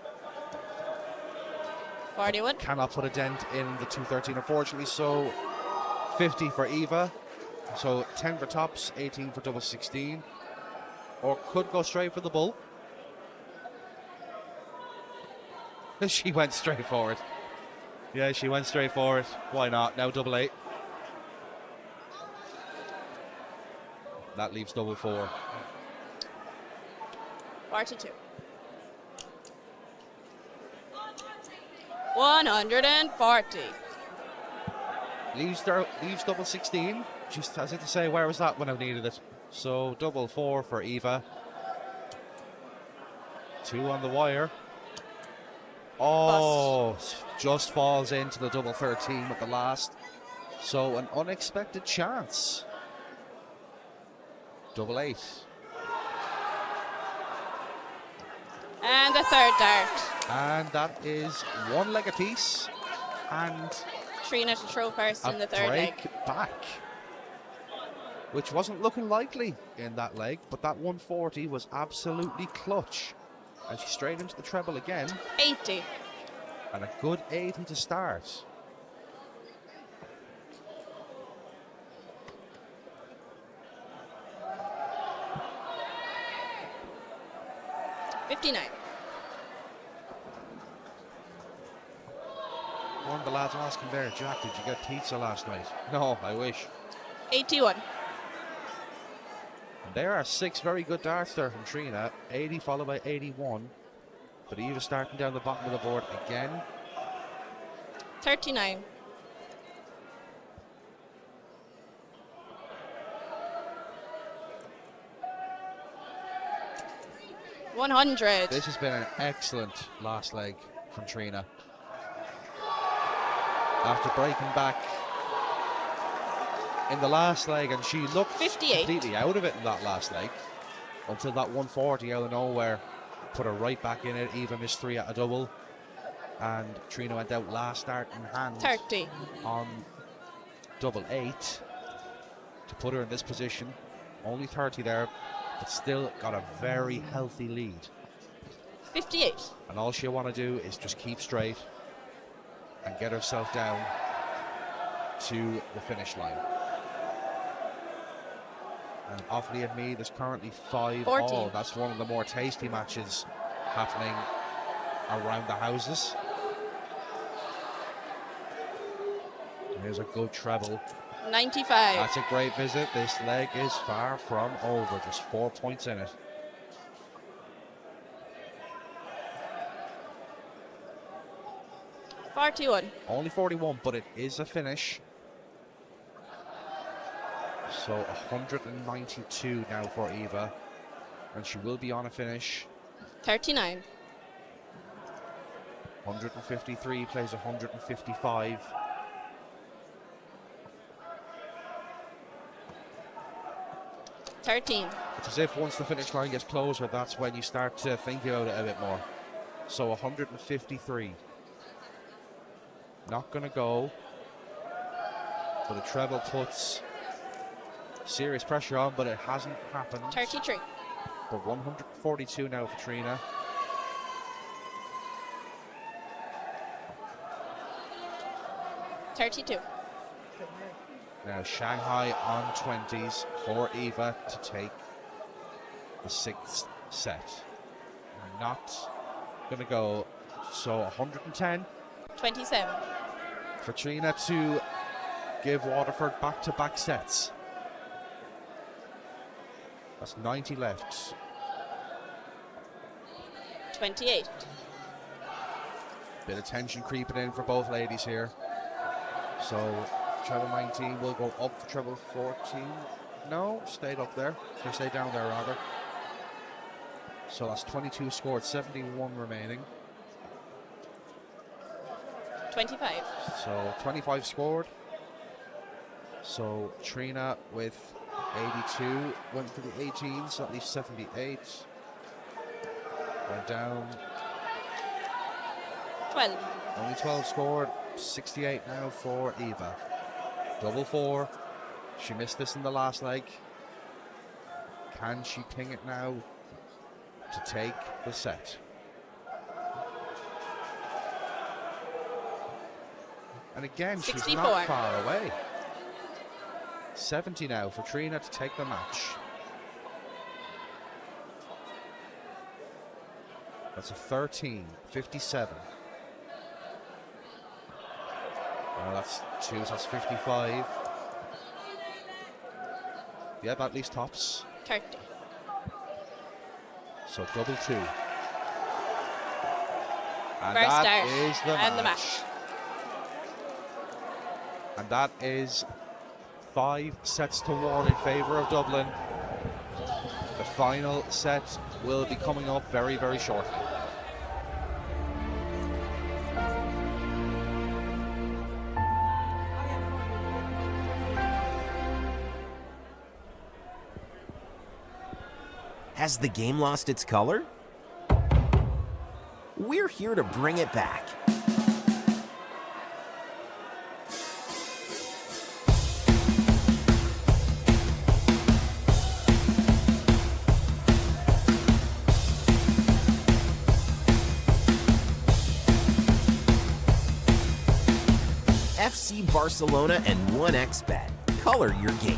41. Cannot put a dent in the 213, unfortunately. So 50 for Eva. So 10 for tops, 18 for double 16. Or could go straight for the bull. She went straight for it. Yeah, she went straight for it. Why not? Now double 8. That leaves double 4. 42. 140. Leaves double 16. Just as if to say, where was that when I needed it? So double 4 for Eva. 2 on the wire. Oh, just falls into the double 13 with the last. So an unexpected chance. Double 8. And the third dart. And that is 1 leg apiece. And Trina to throw first in a the third leg. break back, which wasn't looking likely in that leg, but that 140 was absolutely clutch. And she's straight into the treble again. 80. And a good 80 to start. $59. One of the lads asking there, Jack, did you get pizza last night? No, I wish. 81. And there are 6 very good darts there from Trina. 80 followed by 81. But Eva starting down the bottom of the board again. 39. $100. This has been an excellent last leg from Trina. After breaking back in the last leg, and she looked 58. completely out of it in that last leg until that 140 out of nowhere put her right back in it. Eva missed 3 at a double, and Trina went out last start in hand 30. on double 8 to put her in this position. Only 30 there, but still got a very healthy lead. 58. And all she'll want to do is just keep straight and get herself down to the finish line. And Offaly and Meath is currently 5 14. all. That's one of the more tasty matches happening around the houses. There's a good treble. 95. That's a great visit. This leg is far from over. Just 4 points in it. $41. Only 41, but it is a finish. So 192 now for Eva. And she will be on a finish. 39. 153 plays 155. $13. It's as if once the finish line gets closer, that's when you start to think about it a bit more. So 153. Not going to go. But the treble puts serious pressure on, but it hasn't happened. 33. But 142 now for Trina. $32. Now Shanghai on 20s for Eva to take the 6th set. Not going to go. So 110 27. for Trina to give Waterford back-to-back sets. That's 90 left. 28. Bit of tension creeping in for both ladies here. So Treble 19 will go up for treble 14. No, stayed up there. They stayed down there rather. So that's 22 scored, 71 remaining. 25. So 25 scored. So Trina with 82 went for the 18, so at least 78. Went down. 12. Only 12 scored. 68 now for Eva. Double 4. She missed this in the last leg. Can she ping it now to take the set? And again, she's 64. not far away. 70 now for Trina to take the match. That's a 13, 57. Well, that's 2, so that's 55. Yeah, that at least tops. 30. So double 2. And First that start is the and match. the match. And that is 5 sets to 1 in favour of Dublin. The final set will be coming up very, very shortly. Has the game lost its color? We're here to bring it back. FC Barcelona and 1xBet. Color your game.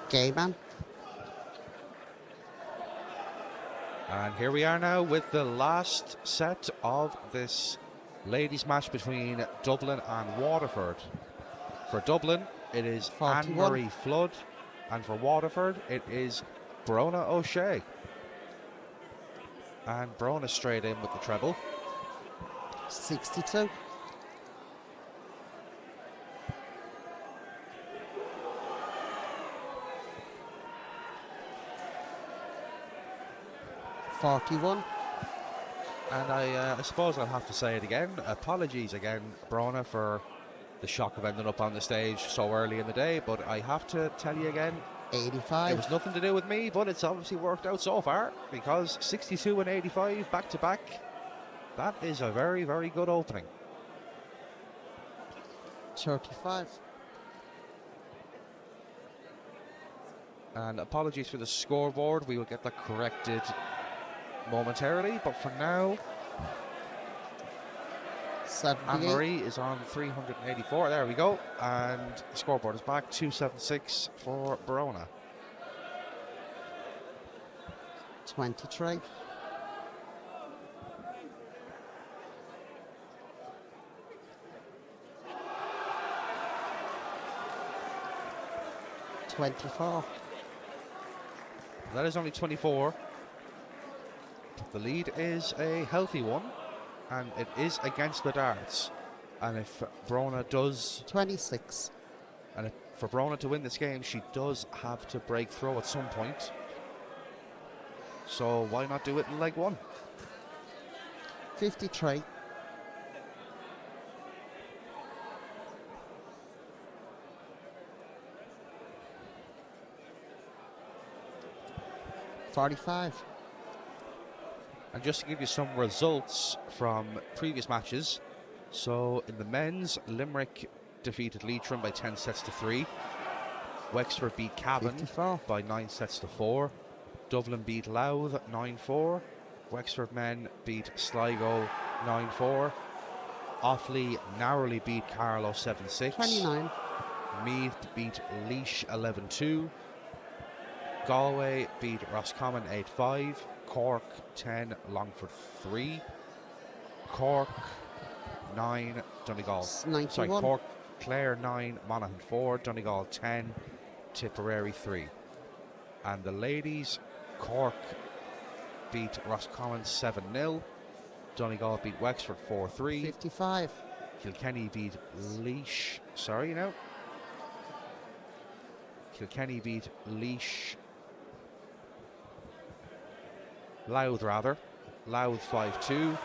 Game on. And here we are now with the last set of this ladies' match between Dublin and Waterford. For Dublin, it is 41. Anne-Marie Flood, and for Waterford, it is Brona O'Shea. And Brona straight in with the treble. 62. $41. And I suppose I'll have to say it again. Apologies again, Brona, for the shock of ending up on the stage so early in the day. But I have to tell you again, 85. it was nothing to do with me, but it's obviously worked out so far, because 62 and 85 back to back, that is a very, very good opening. 35. And apologies for the scoreboard, we will get that corrected momentarily, but for now, 78. Anne-Marie is on 384. There we go. And the scoreboard is back. 276 for Verona. 23. $24. That is only 24. The lead is a healthy one, and it is against the darts. And if Verona does 26. And for Brona to win this game, she does have to break throw at some point. So why not do it in leg one? 53. $45. And just to give you some results from previous matches. So in the men's, Limerick defeated Leitrim by 10 sets to 3. Wexford beat Cavan 54. by 9 sets to 4. Dublin beat Louth 9-4. Wexford men beat Sligo 9-4. Offaly narrowly beat Carlow 7-6. 29. Meath beat Laois 11-2. Galway beat Roscommon 8-5. Cork 10, Longford 3. Cork 9, Donegal. 91. Cork, Clare 9, Monaghan 4, Donegal 10, Tipperary 3. And the ladies, Cork beat Roscommon 7-0. Donegal beat Wexford 4-3. 55. Kilkenny beat Laois. Kilkenny beat Laois. Louth rather. Louth 5-2.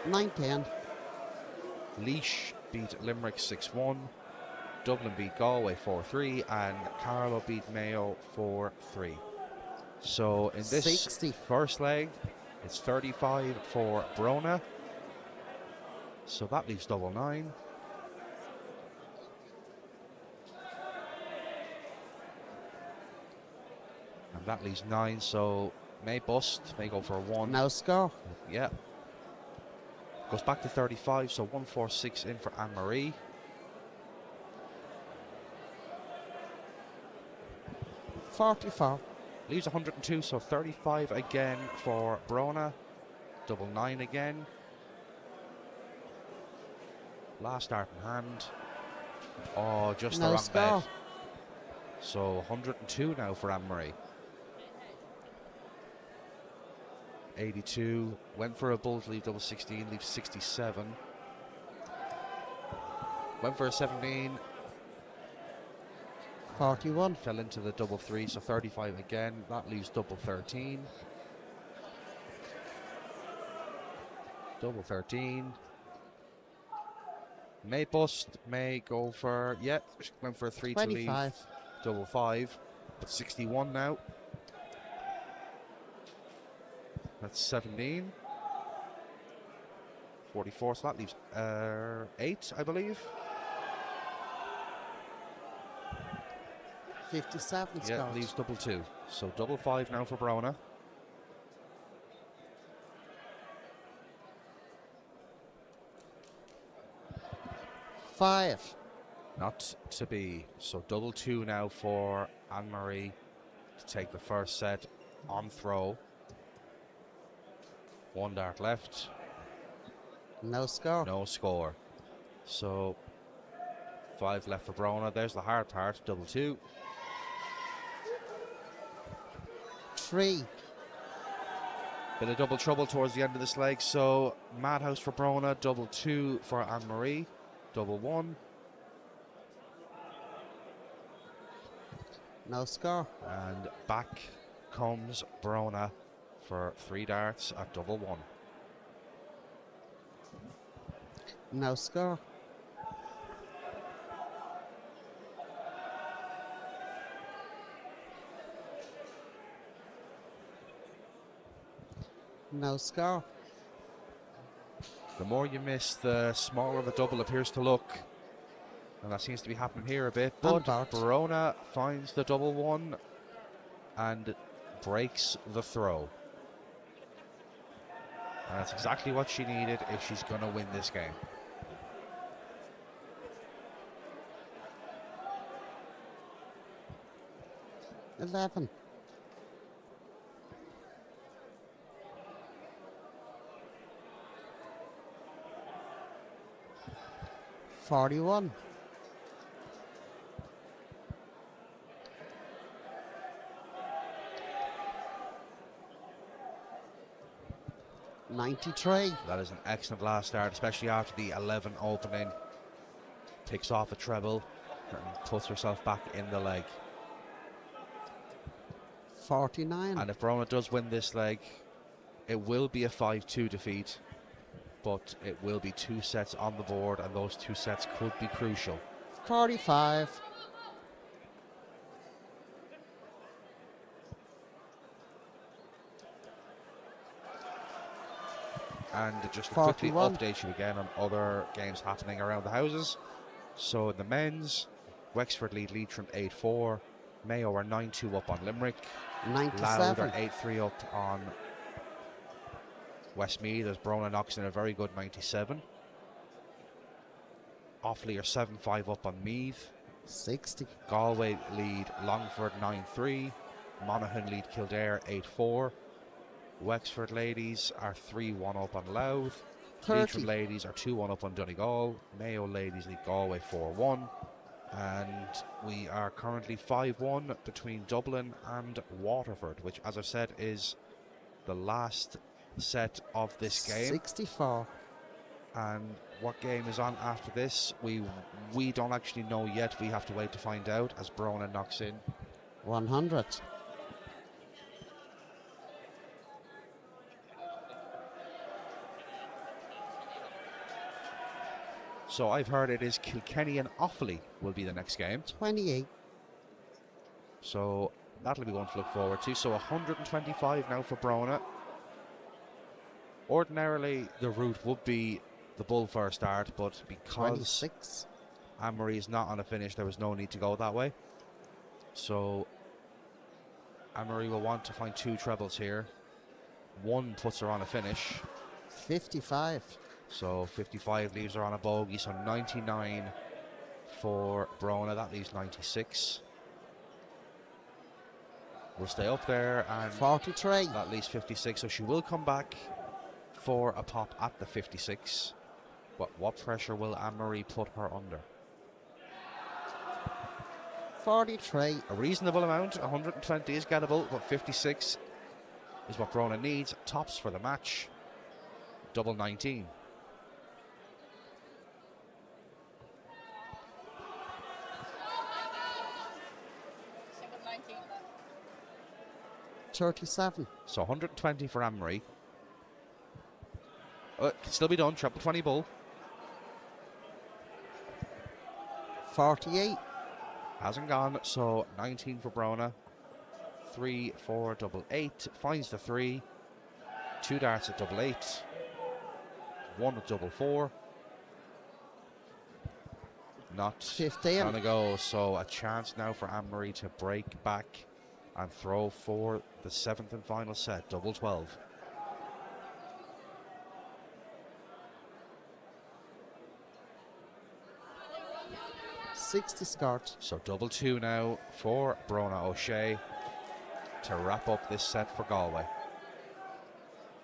9-10. Laois beat Limerick 6-1. Dublin beat Galway 4-3. And Carlow beat Mayo 4-3. So in this 60. first leg, it's 35 for Brona. So that leaves double 9. And that leaves 9, so may bust, may go for a 1. No score. Yeah. Goes back to 35, so 146 in for Anne-Marie. $44. Leaves 102, so 35 again for Brona. Double 9 again. Last start in hand. Oh, just the No wrong score. bet. So 102 now for Anne-Marie. 82. Went for a bull to leave double 16, leaves 67. Went for a 17. 41. Fell into the double 3, so 35 again. That leaves double 13. Double 13. May bust, may go for, yeah, went for a 3 to leave. 25. Double 5, but 61 now. That's 17. 44, so that leaves 8, I believe. 57 Yeah, scores. leaves double 2. So double 5 now for Brona. Five. Not to be. So double 2 now for Anne-Marie to take the first set on throw. 1 dart left. No score. No score. So 5 left for Brona. There's the hard part. Double 2. 3. Bit of double trouble towards the end of this leg. So Madhouse for Brona. Double 2 for Anne-Marie. Double 1. No score. And back comes Brona for 3 darts at double 1. No score. No score. The more you miss, the smaller the double appears to look. And that seems to be happening here a bit. But Verona finds the double 1 and breaks the throw. And that's exactly what she needed if she's going to win this game. $11. $41. $93. That is an excellent last start, especially after the 11 opening. Picks off a treble. and puts herself back in the leg. 49. And if Brona does win this leg, it will be a 5-2 defeat, but it will be 2 sets on the board, and those 2 sets could be crucial. 45. And just to quickly 41. update you again on other games happening around the houses. So in the men's, Wexford lead Leitrim 8-4. Mayo are 9-2 up on Limerick. Louth are 97. 8-3 up on Westmeath as Brona knocks in a very good 97. Offaly are 7-5 up on Meath. 60. Galway lead Longford 9-3. Monaghan lead Kildare 8-4. Wexford ladies are 3-1 up on Louth. 30. Leitrim ladies are 2-1 up on Donegal. Mayo ladies lead Galway 4-1. And we are currently 5-1 between Dublin and Waterford, which, as I've said, is the last set of this game. 64. And what game is on after this, we don't actually know yet. We have to wait to find out as Brona knocks in. 100. So I've heard it is Kilkenny and Offaly will be the next game. 28. So that'll be one to look forward to. So 125 now for Brona. Ordinarily, the route would be the Bull for a start, but because 26. Anne-Marie is not on a finish, there was no need to go that way. So Anne-Marie will want to find 2 trebles here. 1 puts her on a finish. 55. So 55 leaves her on a bogey, so 99 for Brona. That leaves 96. We'll stay up there, and 43. that leaves 56. So she will come back for a pop at the 56. But what pressure will Anne-Marie put her under? 43. A reasonable amount. 120 is gettable, but 56 is what Brona needs. Tops for the match. Double 19. 37. So 120 for Anne-Marie. It can still be done. Treble 20 bull. 48. Hasn't gone. So 19 for Brona. 3, 4, double 8. Finds the 3. 2 darts at double 8. 1 at double 4. Not 15. gonna go. So a chance now for Anne-Marie to break back and throw for the 7th and final set. Double 12. $60 scored. So double 2 now for Brona O'Shea to wrap up this set for Galway.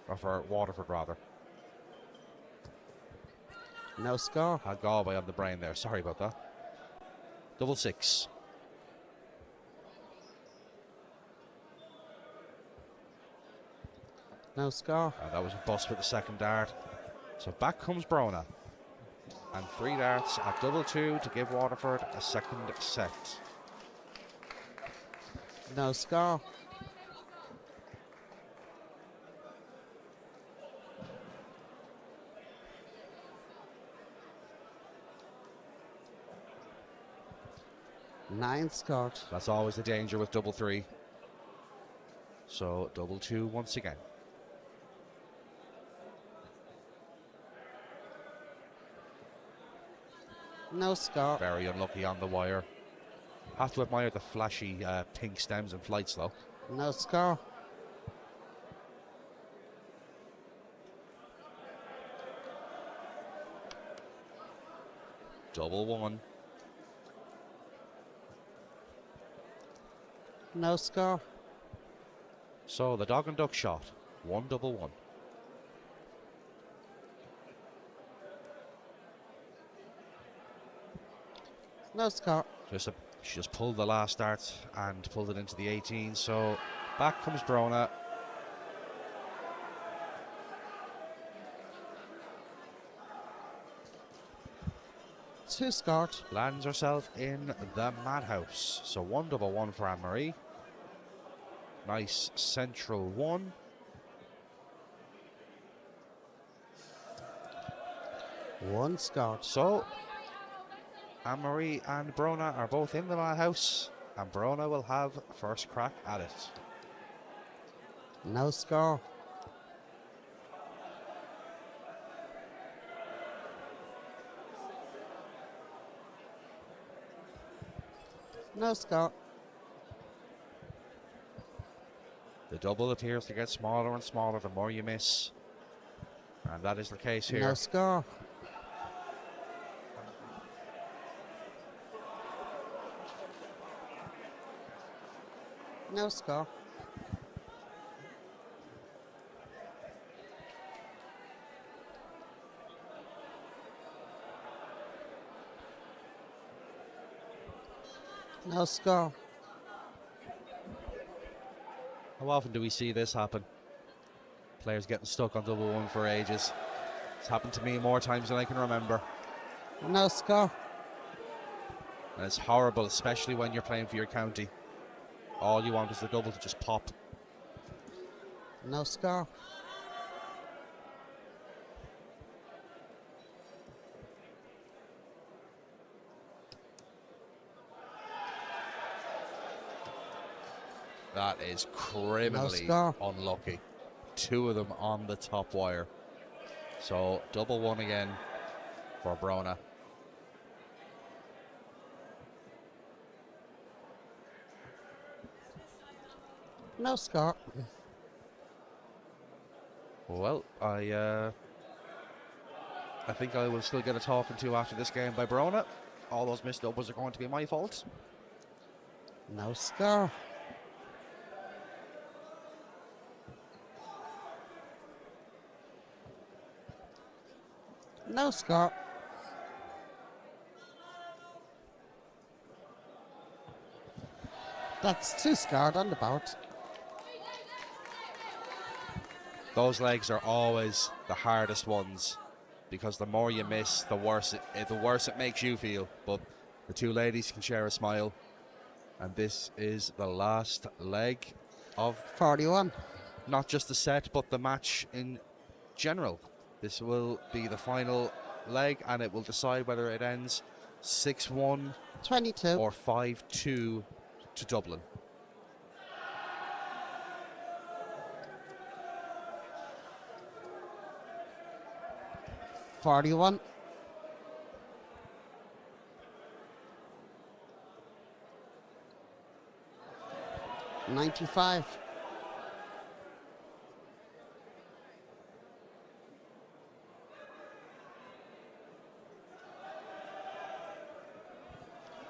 Or for Waterford, rather. No score. Had Galway on the brain there. Sorry about that. Double 6. No score. And that was a bust with the second dart. So back comes Brona. And 3 darts at double 2 to give Waterford a second set. No score. $9 scored. That's always the danger with double 3. So double 2 once again. No score. Very unlucky on the wire. Have to admire the flashy pink stems and flights though. No score. Double 1. No score. So the dog and duck shot. 1 double 1. No score. She just pulled the last dart and pulled it into the 18. So back comes Brona. 2 scored. lands herself in the madhouse. So 1-1 for Anne-Marie. Nice central one. One scored. So Anne-Marie and Brona are both in the madhouse, and Brona will have first crack at it. No score. No score. The double appears to get smaller and smaller the more you miss, and that is the case here. No score. No score. No score. How often do we see this happen? Players getting stuck on double one for ages. It's happened to me more times than I can remember. No score. And it's horrible, especially when you're playing for your county. All you want is the double to just pop. No score. That is criminally score. unlucky. 2 of them on the top wire. So double one again for Brona. No score. Well, I think I will still get a talking to after this game by Brona. All those missed doubles are going to be my fault. No score. No score. That's 2 scored on the bout. Those legs are always the hardest ones because the more you miss, the worse it makes you feel. But the 2 ladies can share a smile, and this is the last leg of 41. not just the set but the match in general. This will be the final leg, and it will decide whether it ends 6-1 22. or 5-2 to Dublin. $41. $95.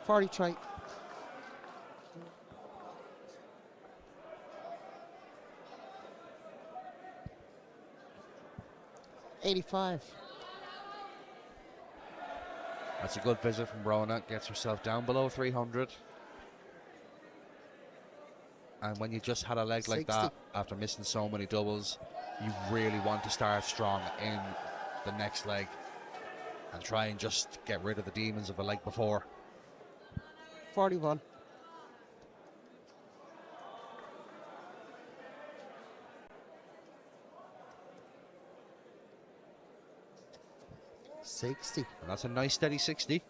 $43. $85. That's a good visit from Brona. Gets herself down below 300. And when you just had a leg like 60. that after missing so many doubles, you really want to start strong in the next leg and try and just get rid of the demons of the leg before. 41. $60. And that's a nice steady 60.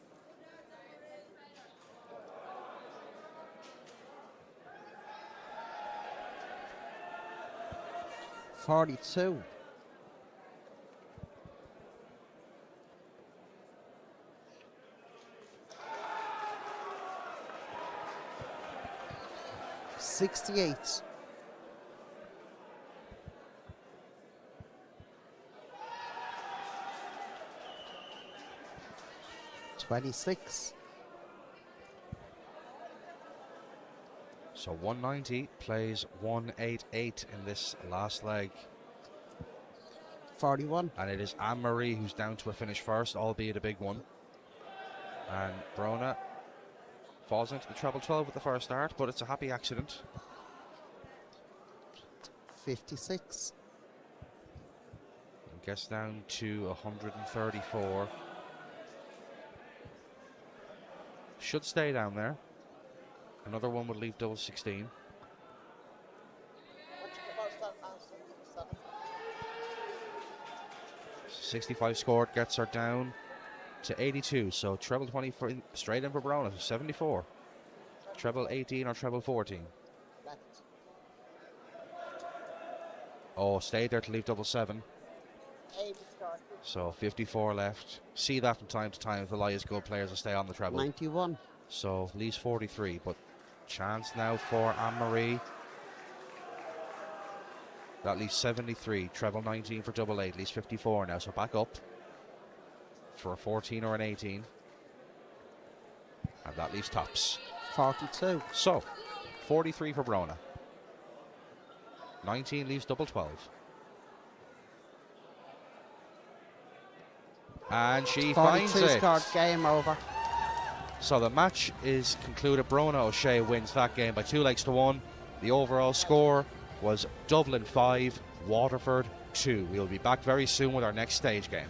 $42. $68. $26. So 190 plays 188 in this last leg. 41. And it is Anne-Marie who's down to a finish first, albeit a big one. And Brona falls into the treble 12 with the first start, but it's a happy accident. 56. And gets down to 134. should stay down there. Another one would leave double 16. .65 scored gets her down to 82. So treble 24 straight in for Verona. 74. Treble 18 or treble 14. Oh, stayed there to leave double 7. So 54 left. See that from time to time if Elias good players will stay on the treble. 91. So leaves 43, but chance now for Anne-Marie. That leaves 73. Treble 19 for double 8. Leaves 54 now. So back up for a 14 or an 18. And that leaves tops. 42. So 43 for Verona. 19 leaves double 12. And she finds 42 it. scored, game over. So the match is concluded. Brona O'Shea wins that game by 2 legs to 1. The overall score was Dublin 5, Waterford 2. We'll be back very soon with our next stage game.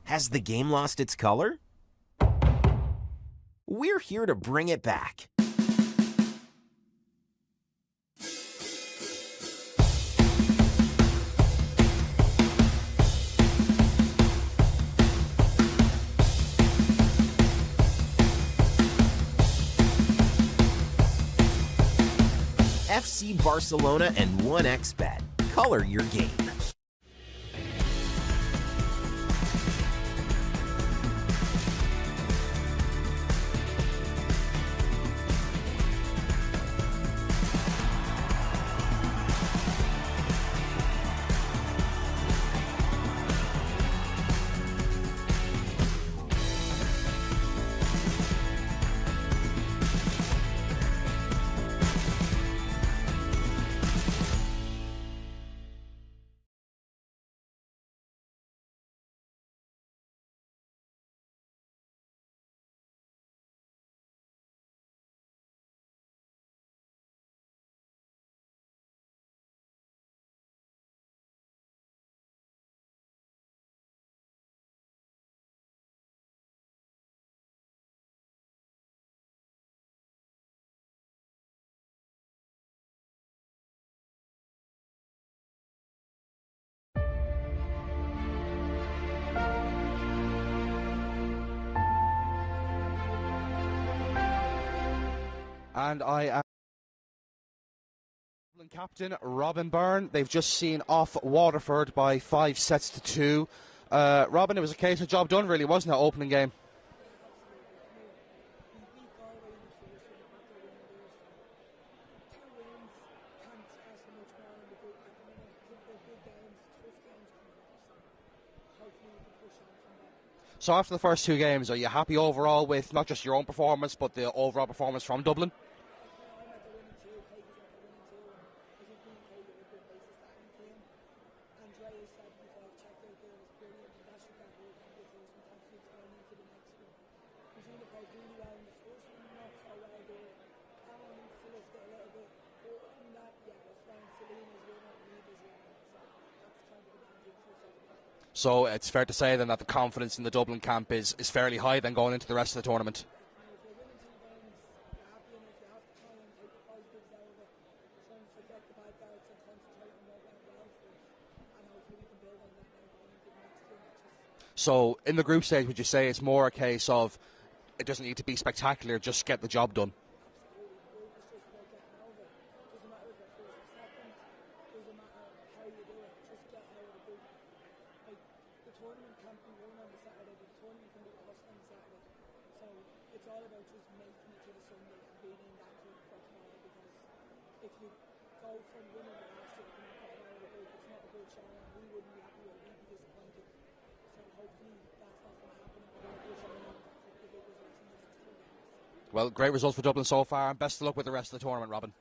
Has the game lost its color? We're here to bring it back. FC Barcelona and 1xBet. Color your game. And I am Dublin captain Robin Byrne. They've just seen off Waterford by 5 sets to 2. Robin, it was a case of job done, really, wasn't it? Opening game. So after the first 2 games, are you happy overall with not just your own performance, but the overall performance from Dublin? So it's fair to say then that the confidence in the Dublin camp is fairly high then going into the rest of the tournament. So in the group stage, would you say it's more a case of it doesn't need to be spectacular, just get the job done? Well, great results for Dublin so far, and best of luck with the rest of the tournament, Robin.